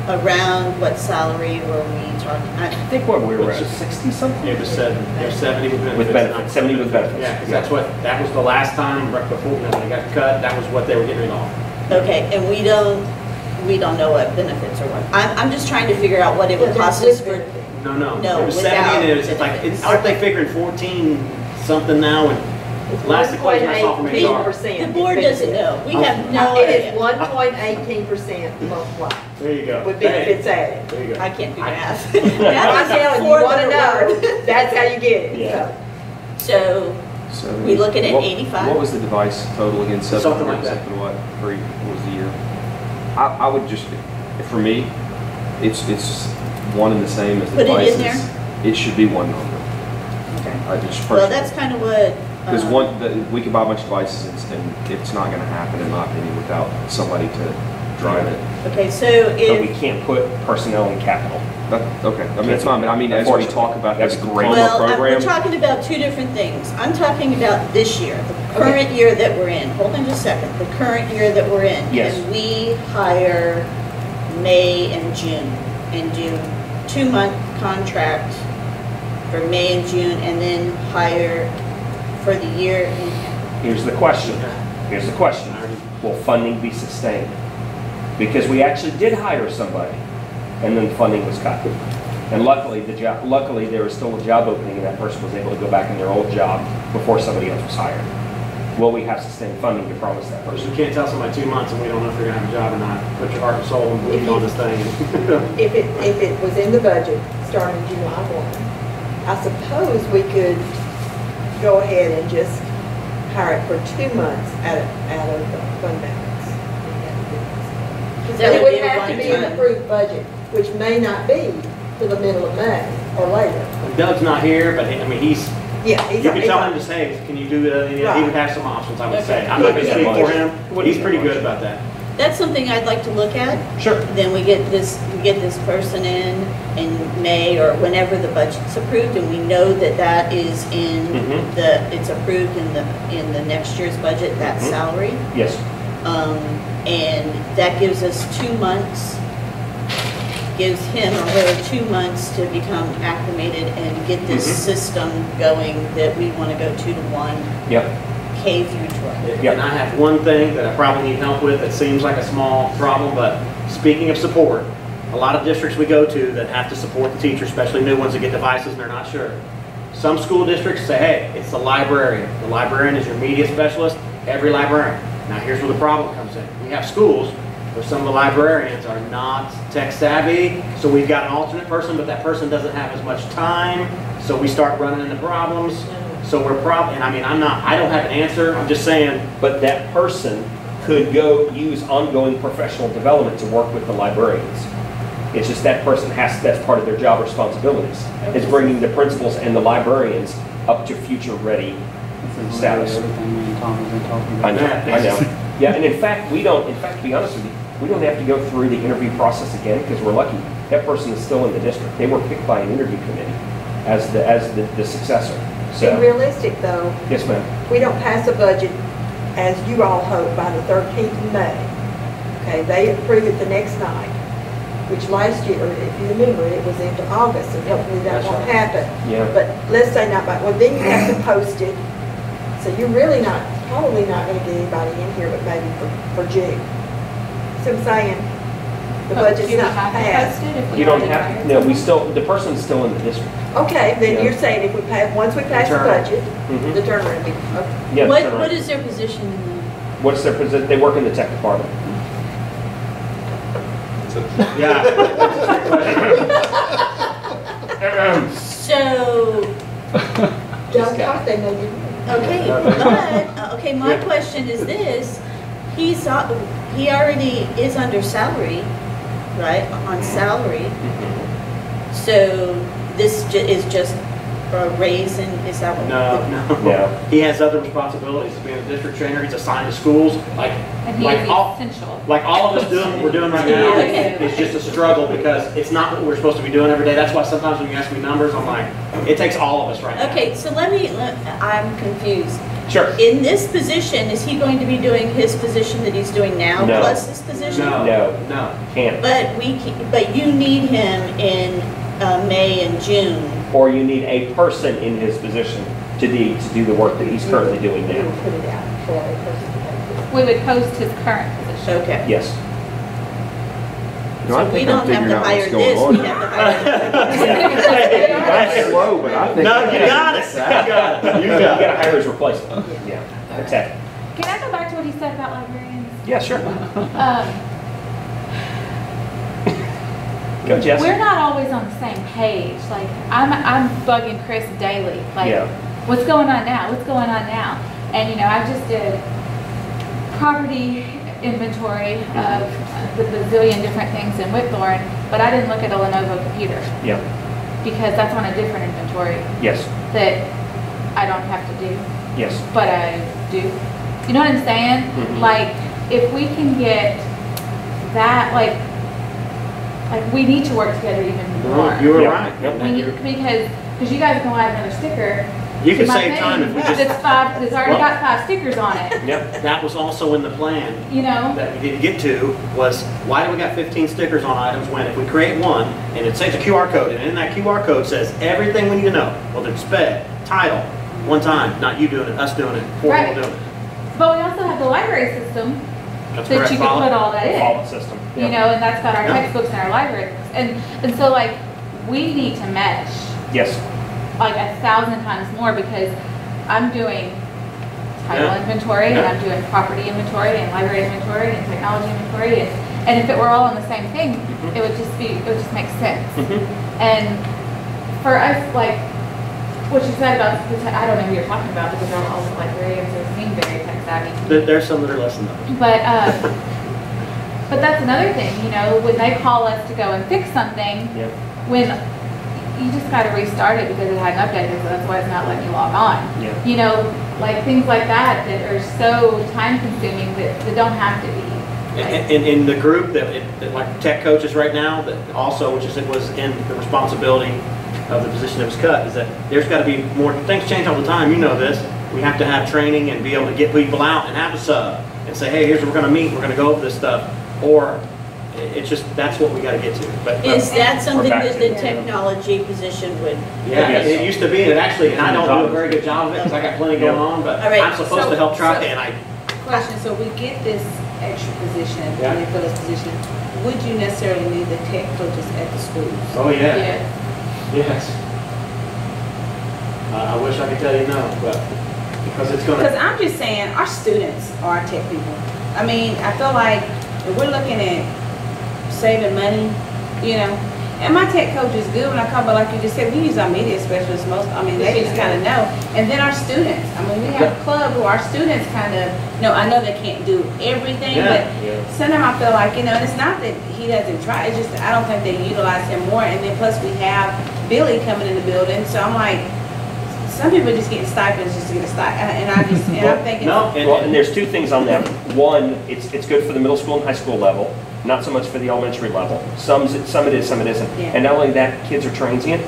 around what salary were we talking? I think what we were at 60 something. It was 70. It was 70 with benefits. With benefits, 70 with benefits. Yeah, because that was the last time right before when they got cut. That was what they were getting off. Okay, and we don't know what benefits are what. I'm just trying to figure out what it would cost us for. No. No, It was without 70 and it's like, aren't they figuring 14 something now? And last equation I saw from HR. The board doesn't know. We have no It idea. is 1.18% multiplied There you go. with benefits added. There you go. I can't do math. I'm telling you, you want to know, that's how you get it. Yeah. So, So we looking at what- 85? What was the device total again? Something like that. Something what? What was the year? I would just, for me, it's one and the same as the Put it in devices. It should be one number. okay. I just Well, personally. that's kind of what. Because we could buy a bunch of devices and it's not going to happen, in my opinion, without somebody to drive it. Okay, so But we if, can't put personnel in capital. Okay, I mean, it's fine, but I mean, as we talk about That's this great. DIPLOMA well, we're program, talking about two different things. I'm talking about this year, the current year that we're in. Hold on just a second. The current year that we're in. Yes. And we hire May and June and do 2-month contract for May and June and then hire for the year. Here's the question. Will funding be sustained? Because we actually did hire somebody, and then funding was cut. And luckily, there was still a job opening, and that person was able to go back in their old job before somebody else was hired. Will we have sustained funding to promise that person? You can't tell somebody 2 months and we don't know if they're gonna have a job or not. Put your heart and soul and believe on this thing. If it was in the budget starting July 1, I suppose we could go ahead and just hire it for 2 months out of the fund balance. That It would would be a have to be an one-time. approved budget, which may not be to the middle of May or later. Doug's not here, but I mean, he's, Yeah, he's. you can tell him to say, can you do that? He would have some options, I would say. Okay. I'm not gonna Yeah, speak much. for him. Wouldn't He's be pretty much. good about that. That's something I'd like to look at. Sure. Then we get this person in May or whenever the budget's approved, and we know that that is in it's approved in the next year's budget, that salary. Yes. And that gives us 2 months, gives him or her 2 months to become acclimated and get this system going that we want to go 2 to 1, Yep. K through 12. Yep. And I have one thing that I probably need help with that seems like a small problem, but speaking of support, a lot of districts we go to that have to support the teachers, especially new ones that get devices and they're not sure. Some school districts say, hey, it's the librarian. The librarian is your media specialist, every librarian. Now here's where the problem comes in. We have schools where some of the librarians are not tech savvy, so we've got an alternate person, but that person doesn't have as much time, so we start running into problems. So we're probably, and I mean, I don't have an answer, I'm just saying, But that person could go use ongoing professional development to work with the librarians. It's just that person that's part of their job responsibilities, is bringing the principals and the librarians up to future-ready status. Everything me and Tom have been talking I about. know, I know. Yeah, and in fact, to be honest with you, we don't have to go through the interview process again because we're lucky. That person is still in the district. They were picked by an interview committee as the successor. Be So, realistic though, yes, ma'am. we don't pass a budget, as you all hope, by the 13th of May. Okay, they approve it the next night, which last year, if you remember, it was into August, and hopefully that That's won't right. happen. Yeah. But let's say not by, well, then you have to post it, so you're really probably not gonna get anybody in here, but maybe for June. See what I'm saying? The budget's Do we not have to passed. post it if we You don't already have, hired no, the person's still in the district. Okay, then Yeah. you're saying if we pass, once we pass the Turn. budget, Mhm. the turnaround, okay. Yeah, What, turn what around. is their position in What's their position? They work in the tech department. So, yeah. the, so, John Cox, they know you. okay, but, okay, my question is this, he already is under salary, right, on salary, so this is just a raise and is that what? No. No. He has other responsibilities, being a district trainer, he's assigned to schools, And he like is all, essential. like all of us doing what we're doing right now Okay. is just a struggle because it's not what we're supposed to be doing every day. That's why sometimes when you ask me numbers, I'm like, it takes all of us right now. Okay, so I'm confused. Sure. In this position, is he going to be doing his position that he's doing now No. plus this position? No, no. Can't. But you need him in May and June. Or you need a person in his position to do the work that he's currently doing We now. will put it out for a person to take We would post his current position. Okay. Yes. No, I So we think I'm don't have figuring to out hire what's going this, on. we have to hire. That's slow, but I think. No, you got it. You got it. You You got gotta it. hire his replacement. Yeah. That's it. Can I go back to what he said about librarians? Yeah, sure. Um, Go, Jess. We're not always on the same page. Like, I'm bugging Chris daily. Like, Yeah. what's going on now? What's going on now? And, you know, I just did property inventory of the bazillion different things in Whitthorne, but I didn't look at a Lenovo computer Yeah. because that's on a different inventory Yes. that I don't have to do, Yes. but I do. You know what I'm saying? Mhm. Like, if we can get that, like we need to work together even more. You were Yeah. right. Yep. We need, because you guys can add another sticker. You to can my save thing time if we just, that's already Well- got 5 stickers on it, Yep. that was also in the plan you know? that we didn't get to was why do we got 15 stickers on items when if we create one and it says a QR code and in that QR code says everything we need to know, whether it's sped, title, one time, not you doing it, us doing it, 4 Right. people doing it. But we also have the library system That's that correct. you can Follow. put all that in. Follow system. You Yep. know, and that's got our Yeah. textbooks and our library books. And so like, we need to mesh Yes. like 1,000 times more because I'm doing title Yeah. inventory and Yeah. I'm doing property inventory and library inventory and technology inventory and if it were all on the same thing, Mhm. it would just make sense. Mhm. And for us, like, what you said about, I don't know who you're talking about because all the librarians seem very tech savvy. There's some that are less than others. But that's another thing, you know, when they call us to go and fix something, Yep. when you just got to restart it because it hadn't updated, so that's why it's not letting you log on. Yeah. You know, like things like that that are so time consuming that don't have to be. In the group that like tech coaches right now, that also, which is, it was in the responsibility of the position that was cut, is that there's got to be more, things change all the time, you know this. We have to have training and be able to get people out and have a sub and say, hey, here's where we're going to meet, we're going to go over this stuff. Or it's just, that's what we got to get to. But Is that something back that to the it. technology position would? yeah, Yes. it used to be, and it actually, and I don't do a very good job of it because I got plenty going on, but All right, I'm supposed to help track it, and I, Question, so we get this extra position, Yeah. we fill this position, would you necessarily need the tech coaches at the schools? oh yeah, Yeah. yes. I wish I could tell you no, but because it's Because gonna, I'm just saying, our students are tech people. I mean, I feel like if we're looking at saving money, you know, And my tech coach is good when I come, but like you just said, we use our media specialists most, I mean, they just kind of know. And then our students, I mean, we have a club who our students kind of, I know they can't do everything, but sometimes I feel like, and it's not that he doesn't try, it's just, I don't think they utilize him more. And then plus we have Billy coming in the building, so I'm like, some people just get stipends just to get a stipend, and I'm thinking. No, and there's two things on that. One, it's good for the middle school and high school level, not so much for the elementary level. Some it is, some it isn't. Yeah. And not only that, kids are transient,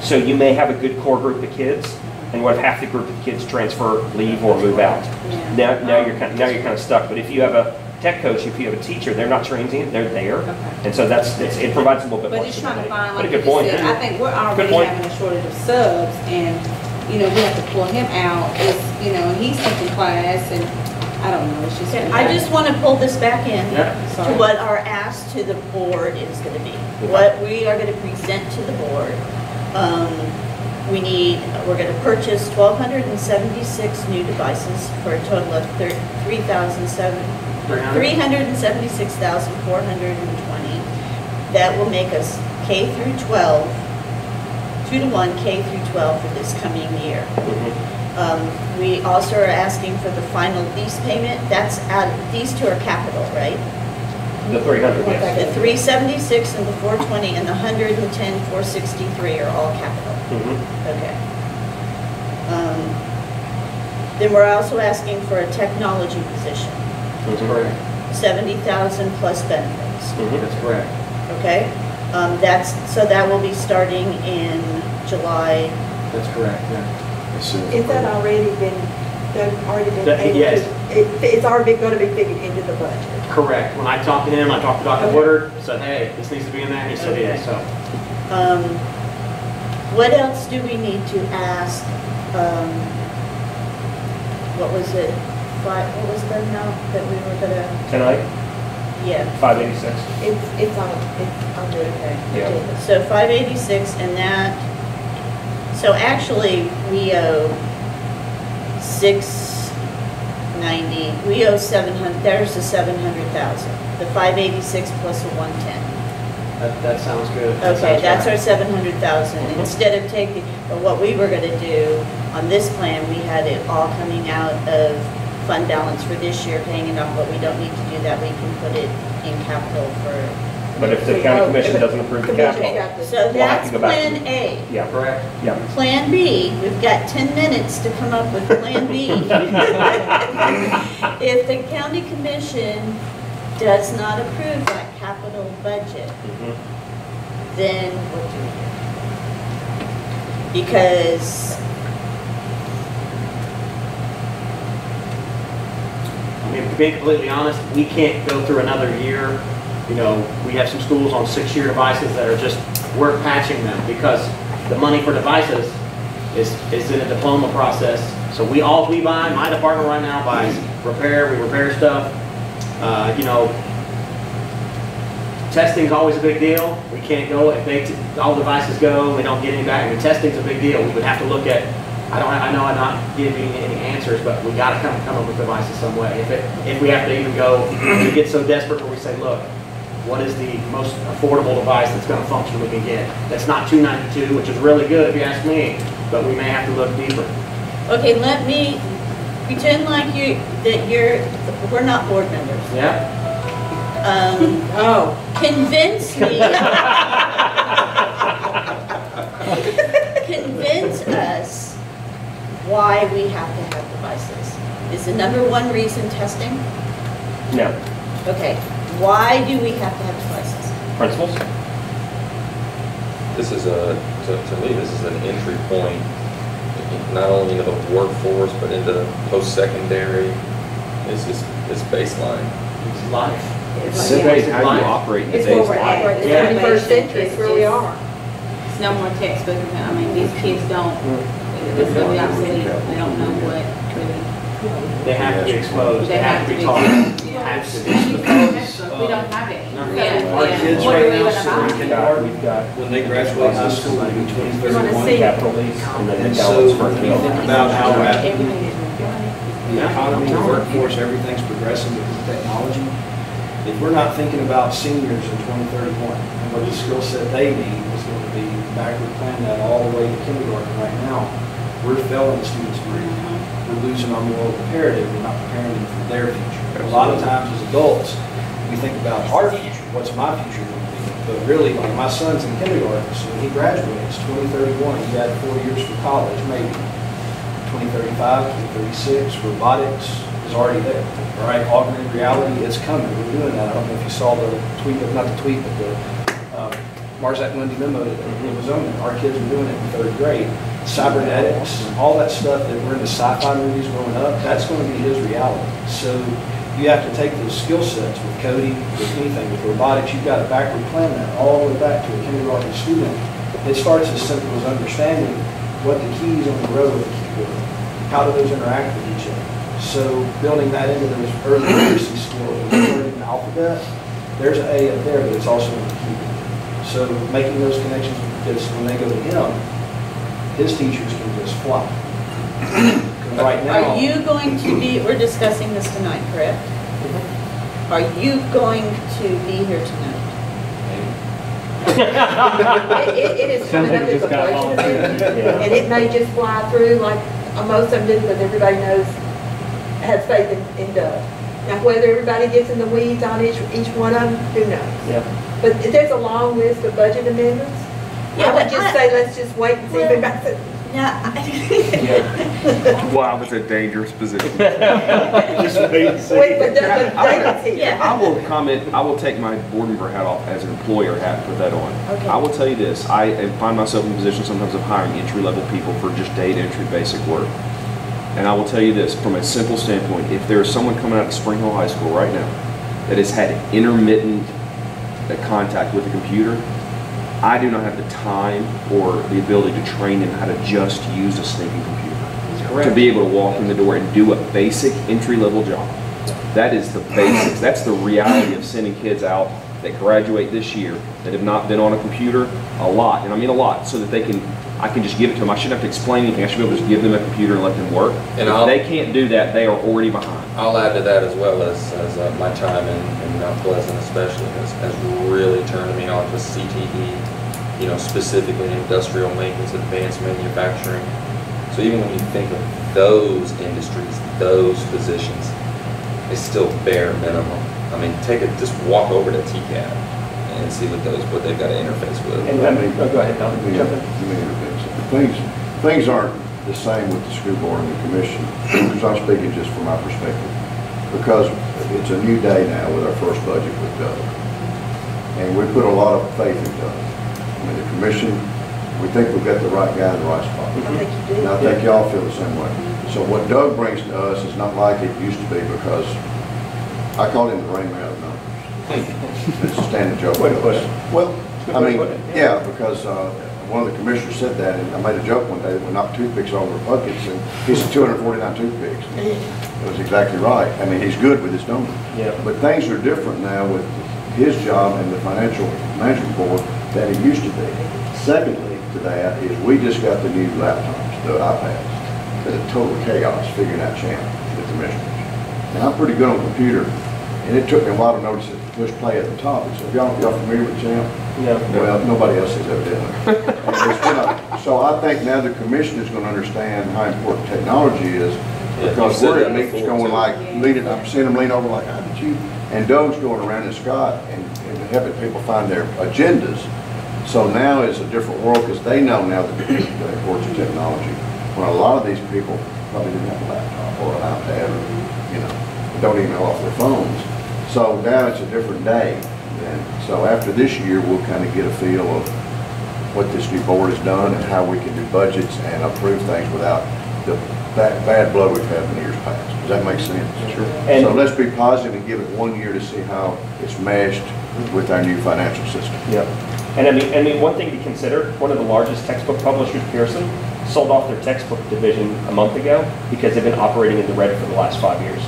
so you may have a good core group of kids, and what if half the group of kids transfer, leave, or move out? Yeah. Now you're kind of stuck. But if you have a tech coach, if you have a teacher, they're not transient, they're there, and so it provides a little bit more. But just trying to find, But like a you good point. said, I think we're already having a shortage of subs, and we have to pull him out. He's taking class, and I don't know. It's just. I just want to pull this back in Sorry. to what our ask to the board is going to be. What we are going to present to the board. We're going to purchase 1,276 new devices for a total of 376,420. That will make us K through 12, 2-to-1 K through 12 for this coming year. We also are asking for the final lease payment. That's these two are capital, right? The 300, yes. The 376 and the 420 and the 110, 463 are all capital. Okay. Then we're also asking for a technology position. That's correct. 70,000 plus benefits. That's correct. Okay. So that will be starting in July. That's correct, yeah. Is that already been Yes. It's already going to be figured into the budget? Correct. When I talked to him, I talked to Dr. Woodard, said, hey, this needs to be in there, and he said, yeah, so. What else do we need to ask? What was it? What was the amount that we were gonna? Tonight, Yeah. 586. It's on good. Okay. Yeah. So 586, and that. So actually, we owe 690. We owe 700. There's the 700,000. The 586 plus the 110. That sounds good. Okay, that's our 700,000. Instead of taking, what we were gonna do on this plan, we had it all coming out of fund balance for this year, paying it off, but we don't need to do that. We can put it in capital for. But if the county commission doesn't approve the capital, So we'll have that's to go back to Plan A. yeah, Correct. yeah. Plan B, we've got 10 minutes to come up with Plan B. If the county commission does not approve that capital budget, then what do we do? Because I mean, being completely honest, we can't go through another year. We have some schools on 6-year devices that are just, we're patching them because the money for devices is in a diploma process. So we buy, my department right now buys we repair stuff. Testing's always a big deal. We can't go, if all devices go, we don't get any back. I mean, testing's a big deal. We would have to look at, I know I'm not giving any answers, but we gotta come up with devices some way. If we have to even go, we get so desperate where we say, look, what is the most affordable device that's gonna function we can get? That's not $292, which is really good if you ask me, but we may have to look deeper. okay, let me pretend like we're not board members. Yeah? Convince me. Convince us why we have to have devices. Is the number one reason testing? No. Okay, why do we have to have devices? Principals? This is to me, this is an entry point, not only into the workforce, but into post-secondary. It's baseline. It's life. It's today's how you operate in It's today's where we're life. at. It's Yeah. 21st century, it's where we are. It's no more textbook. I mean, these kids don't, it's really obsolete. They don't know what really. They have to be exposed, they have to be taught. Have to be. We don't have it. No. Our kids What are right we now, gonna so buy? We've got when they graduate high school, it'll be Wanna 2031. see. capital lease and then the And so balance for when you think about how rapidly Everything is. the economy, the workforce, everything's progressing with technology, if we're not thinking about seniors in 2031 and what the skill set they need is going to be backward planning that all the way to kindergarten right now, we're failing the students to read. We're losing our moral imperative. We're not preparing them for their future. A lot of times as adults, we think about our future. What's my future going to be? But really, like my son's in kindergarten, so when he graduates, 2031, he's got 4 years for college, maybe. 2035, 2036, robotics is already there. All right, augmented reality is coming. We're doing that. I don't know if you saw the tweet, not the tweet, but the Marsac Monday memo that it was on there. Our kids are doing it in 3rd grade. Cybernetics, all that stuff that were in the sci-fi movies growing up, that's going to be his reality. So you have to take those skill sets with coding, with anything, with robotics. You've got to backward plan that all the way back to a kindergarten student. It starts as simple as understanding what the keys on the road of the keyboard, how do those interact with each other. So building that into those early literacy skills, when you're learning the alphabet, there's an A up there, but it's also on the keyboard. So making those connections with the kids, so when they go to him, his teachers can just fly. Right now, Are you going to be, we're discussing this tonight, correct? Are you going to be here tonight? It is coming up as a budget amendment, and it may just fly through like most of them do, because everybody knows, has faith in Doug. Now, whether everybody gets in the weeds on each one of them, who knows? Yeah. But there's a long list of budget amendments. Yeah, I would but just say, let's just wait and see if it makes it. Yeah. Wow, it's a dangerous position. Just wait and see. Wait, but David's here. Yeah. I will comment, I will take my board member hat off as an employer hat and put that on. Okay. I will tell you this, I find myself in a position sometimes of hiring entry-level people for just data entry basic work. And I will tell you this, from a simple standpoint, if there is someone coming out of Spring Hill High School right now that has had intermittent contact with a computer, I do not have the time or the ability to train them how to just use a stinking computer. To be able to walk in the door and do a basic entry-level job. That is the basics. That's the reality of sending kids out that graduate this year that have not been on a computer a lot, and I mean a lot, so that I can just give it to them. I shouldn't have to explain anything. I should be able to just give them a computer and let them work. And if they can't do that, they are already behind. I'll add to that as well as my time in Mount Pleasant especially has really turned me on to CTE, you know, specifically industrial maintenance, advanced manufacturing. So even when you think of those industries, those positions, it's still bare minimum. I mean, just walk over to TCAD and see what they've got to interface with. And go ahead, Don. Things aren't the same with the school board and the commission, because I'm speaking just from my perspective. Because it's a new day now with our first budget with Doug. And we put a lot of faith in Doug. I mean, the commission, we think we've got the right guy in the right spot. I think you do. And I think y'all feel the same way. So what Doug brings to us is not like it used to be, because I call him the rain man of numbers. It's a standing joke. Well, I mean, yeah, because one of the commissioners said that, and I made a joke one day that we knocked toothpicks over buckets, and he said 249 toothpicks. It was exactly right. I mean, he's good with his numbers. Yeah. But things are different now with his job and the financial management board than it used to be. Secondly to that is we just got the new laptops, the iPads. It's a total chaos figuring out channel for the commissioners. And I'm pretty good on the computer, and it took me a while to notice that push play at the top. And so y'all familiar with channel? Yeah. Well, nobody else is evidently. So I think now the commission is going to understand how important technology is, because we're at meetings going like, I'm seeing them lean over like, how did you? And Doug's going around and Scott and helping people find their agendas. So now it's a different world, because they know now the importance of technology. When a lot of these people probably didn't have a laptop or an iPad, or, don't even know off their phones. So now it's a different day. And so after this year, we'll kind of get a feel of what this new board has done and how we can do budgets and approve things without the bad blood we've had in years past. Does that make sense? Sure. So let's be positive and give it 1 year to see how it's meshed with our new financial system. Yep. And I mean, one thing to consider, one of the largest textbook publishers, Pearson, sold off their textbook division a month ago because they've been operating in the red for the last 5 years.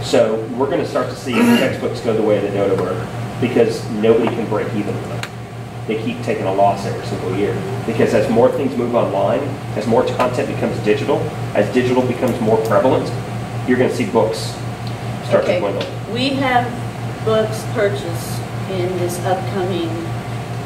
So we're going to start to see textbooks go the way of the dodo bird, because nobody can break even with them. They keep taking a loss every single year. Because as more things move online, as more content becomes digital, as digital becomes more prevalent, you're going to see books start to dwindle. We have textbooks purchased in this upcoming?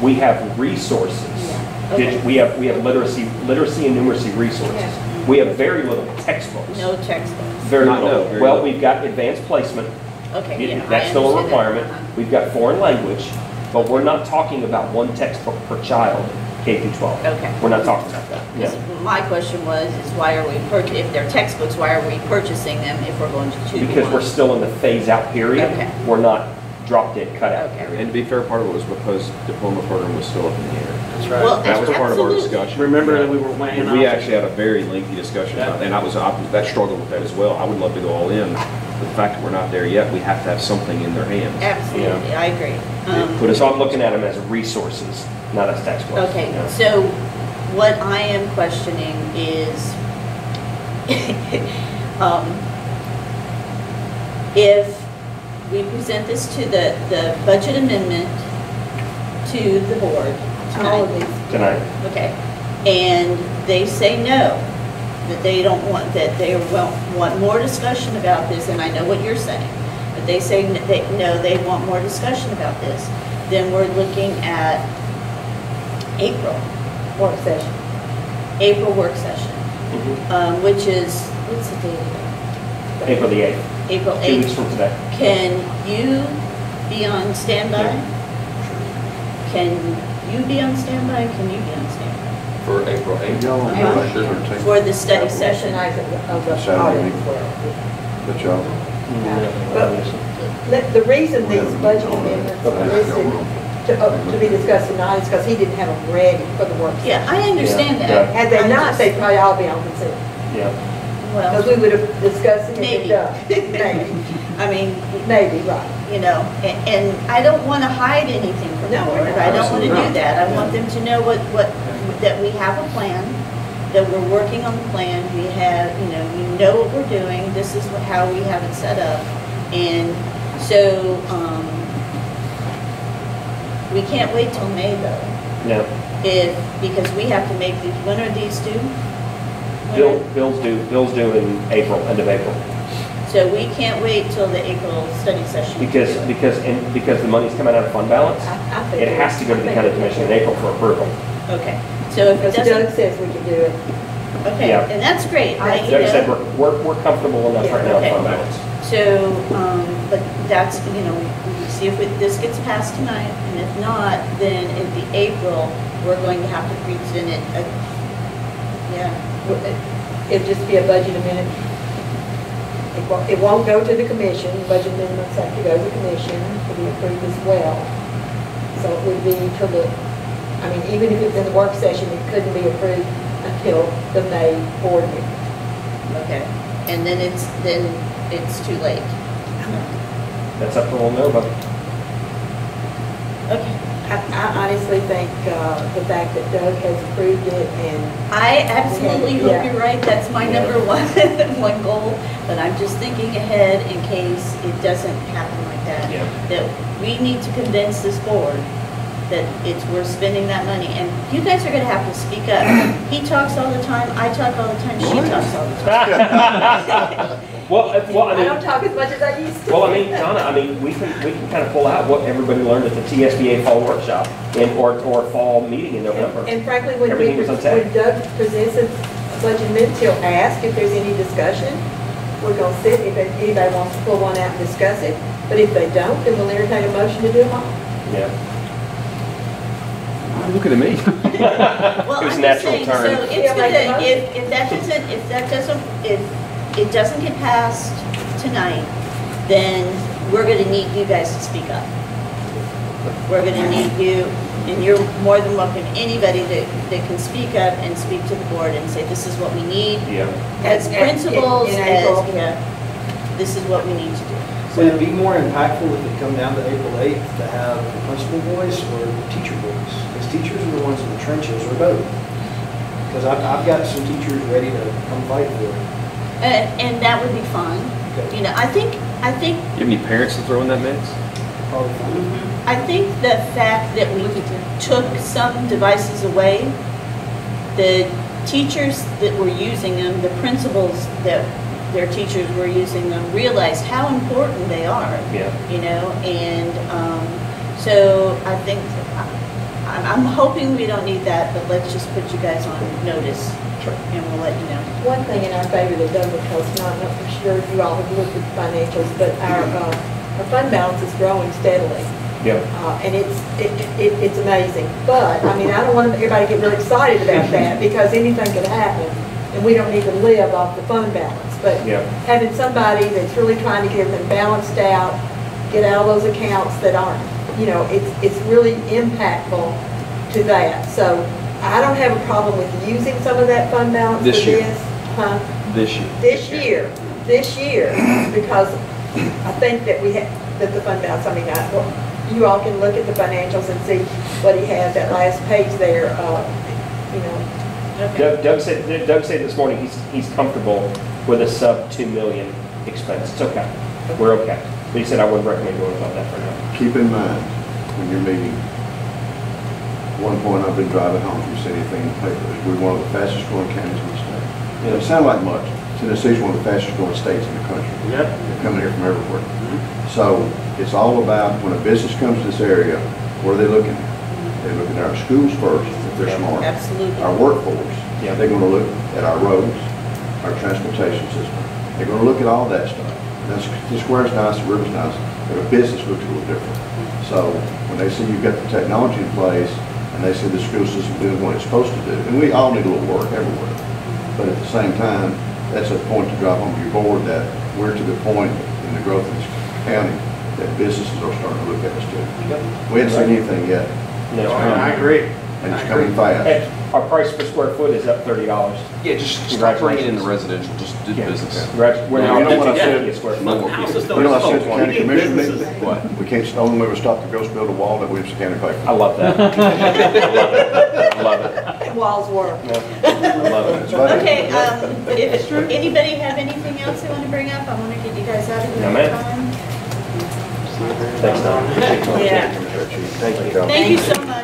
We have resources. Yeah. Okay. We have literacy and numeracy resources. Yeah. We have very little textbooks. No textbooks? Very Not little. no, very Well, little. we've got advanced placement. Okay, yeah. That's I still a understand that. requirement. Uh-huh. We've got foreign language, but we're not talking about one textbook per child, K through 12. Okay. We're not talking about that. Because No. my question was, is why are we, if they're textbooks, why are we purchasing them if we're going to 2-to-1? Because we're still in the phase-out period. Okay. We're not drop-dead cut-out Okay. period. And to be fair, part of it was because diploma program was still up in the air. That's Well, right. That was part of our absolutely. discussion. Remember that we were weighing We off- actually had a very lengthy discussion about, and I struggled with that as well. I would love to go all in, but the fact that we're not there yet, we have to have something in their hands. Absolutely, I agree. So I'm looking at them as resources, not as textbooks. Okay, Yeah. so what I am questioning is, if we present this to the budget amendment to the board All of tonight, these. Tonight. okay, and they say no, that they don't want, that they want more discussion about this, and I know what you're saying, but they say no, they want more discussion about this, then we're looking at April Work session. work session, Mhm. which is, what's the date of April the 8th, that? April 2 weeks 8th. from today. Can you be on standby? Can you be on standby? Can you be on standby? For April 8th. Y'all want to Uh-huh. make sure to take For the study session? Of the Saturday audit meeting. as well. that y'all. The reason these budget amendments are listed to be discussed tonight is because he didn't have them ready for the work session. Yeah, I understand Yeah. that. Had they I'm not, just- they'd probably all be on consent. Yeah. Because Well, we would have discussed it and Maybe. been done. Maybe, I mean, maybe, right. you know, and I don't want to hide anything from the No, board. I don't want to absolutely do not. that. I want them to know that we have a plan, that we're working on the plan. We have, we know what we're doing. This is how we have it set up. And so, we can't wait till May though. No. Because we have to make these, when are these due? Bill's due in April, end of April. So we can't wait till the April study session. to Because do it. the money's coming out of fund balance, I think it has to go to the county commission in April for approval. Okay, so if it Because Doug doesn't, says we can do it. okay, Yeah. and that's great. Doug said we're comfortable enough right now Okay. with fund balance. So, but that's, we see if this gets passed tonight, and if not, then in the April, we're going to have to present it, yeah. It'd just be a budget amendment. It won't go to the commission, budget amendments have to go to the commission to be approved as well. So it would be till even if it's in the work session, it couldn't be approved until the May board meeting. Okay, and then it's too late. That's up to Nova. Okay, I honestly think the fact that Doug has approved it and I absolutely hope Yeah. you're right, that's my Yeah. number one goal, but I'm just thinking ahead in case it doesn't happen like that. Yeah. That we need to convince this board that it's worth spending that money, and you guys are gonna have to speak up. He talks all the time, I talk all the time, she talks all the time. Well, I I mean, don't talk as much as I used to. Donna, we can kind of pull out what everybody learned at the TSBA fall workshop or fall meeting in November. And frankly, when Everything was on tap. Doug presents a budget amendment, he'll ask if there's any discussion. We're gonna sit, if anybody wants to pull one out and discuss it, but if they don't, then we'll entertain a motion to do them all. Yeah. Look at me. Well, It was I'm just natural saying, turn. so it's Yeah, like the gonna, motion. if it doesn't get passed tonight, then we're gonna need you guys to speak up. We're gonna need you, and you're more than welcome, anybody that can speak up and speak to the board and say, this is what we need Yeah. as principals, in April. this is what we need to do. Would it be more impactful if it come down to April 8th to have the principal voice or the teacher voice? Because teachers are the ones in the trenches, or both. Because I've got some teachers ready to come fight for it. And that would be fine. Okay. I think You have any parents to throw in that mix? Probably fine. I think the fact that we took some devices away, the teachers that were using them, the principals that their teachers were using them realize how important they are. Yeah. You know, and so I think, I'm hoping we don't need that, but let's just put you guys on notice. Sure. And we'll let you know. One thing in our favor that does, because not for sure if you all have looked at the financials, but our fund balance is growing steadily. Yeah. And it's amazing. But, I mean, I don't want everybody to get really excited about that because anything could happen and we don't need to live off the fund balance. But having somebody that's really trying to get them balanced out, get out of those accounts that aren't, you know, it's really impactful to that. So I don't have a problem with using some of that fund balance This for year. this. Huh? This year. Because I think that that the fund balance, I mean, you all can look at the financials and see what he has, that last page there, you know. Okay. Doug said this morning he's comfortable with a sub 2 million expense. It's okay. We're okay. But he said I wouldn't recommend going above that for now. Keep in mind, when you're meeting, one point I've been driving home from anything in the paper, is we're one of the fastest growing counties in the state. It doesn't sound like much. Tennessee's one of the fastest growing states in the country. Yep. They're coming here from everywhere. So it's all about when a business comes to this area, what are they looking at? They're looking at our schools first, if they're smart. Absolutely. Our workforce. They're going to look at our roads, our transportation system. They're going to look at all that stuff. The square's nice, the river's nice, but a business looks a little different. So when they see you've got the technology in place and they see the school system doing what it's supposed to do, and we all need a little work everywhere, but at the same time, that's a point to drive home to your board that we're to the point in the growth of this county that businesses are starting to look at us too. We haven't seen anything yet. No, I agree. And it's coming fast. And our price per square foot is up $30. Yeah, just stop bringing in the residential, just do business. We're You know what I said? $50 a square No foot. more Houses people. You know, I said don't to the sell. county We need commission meeting, businesses. What? we can't, only way we stop the ghost build a wall that Williamson County paid I for. love that. I love it. Walls work. I love it. That's right. Okay, if anybody have anything else they want to bring up, I want to get you guys out of here. No, on ma'am. time. Thanks, Tom. Yeah. Thank you. Thank you so much.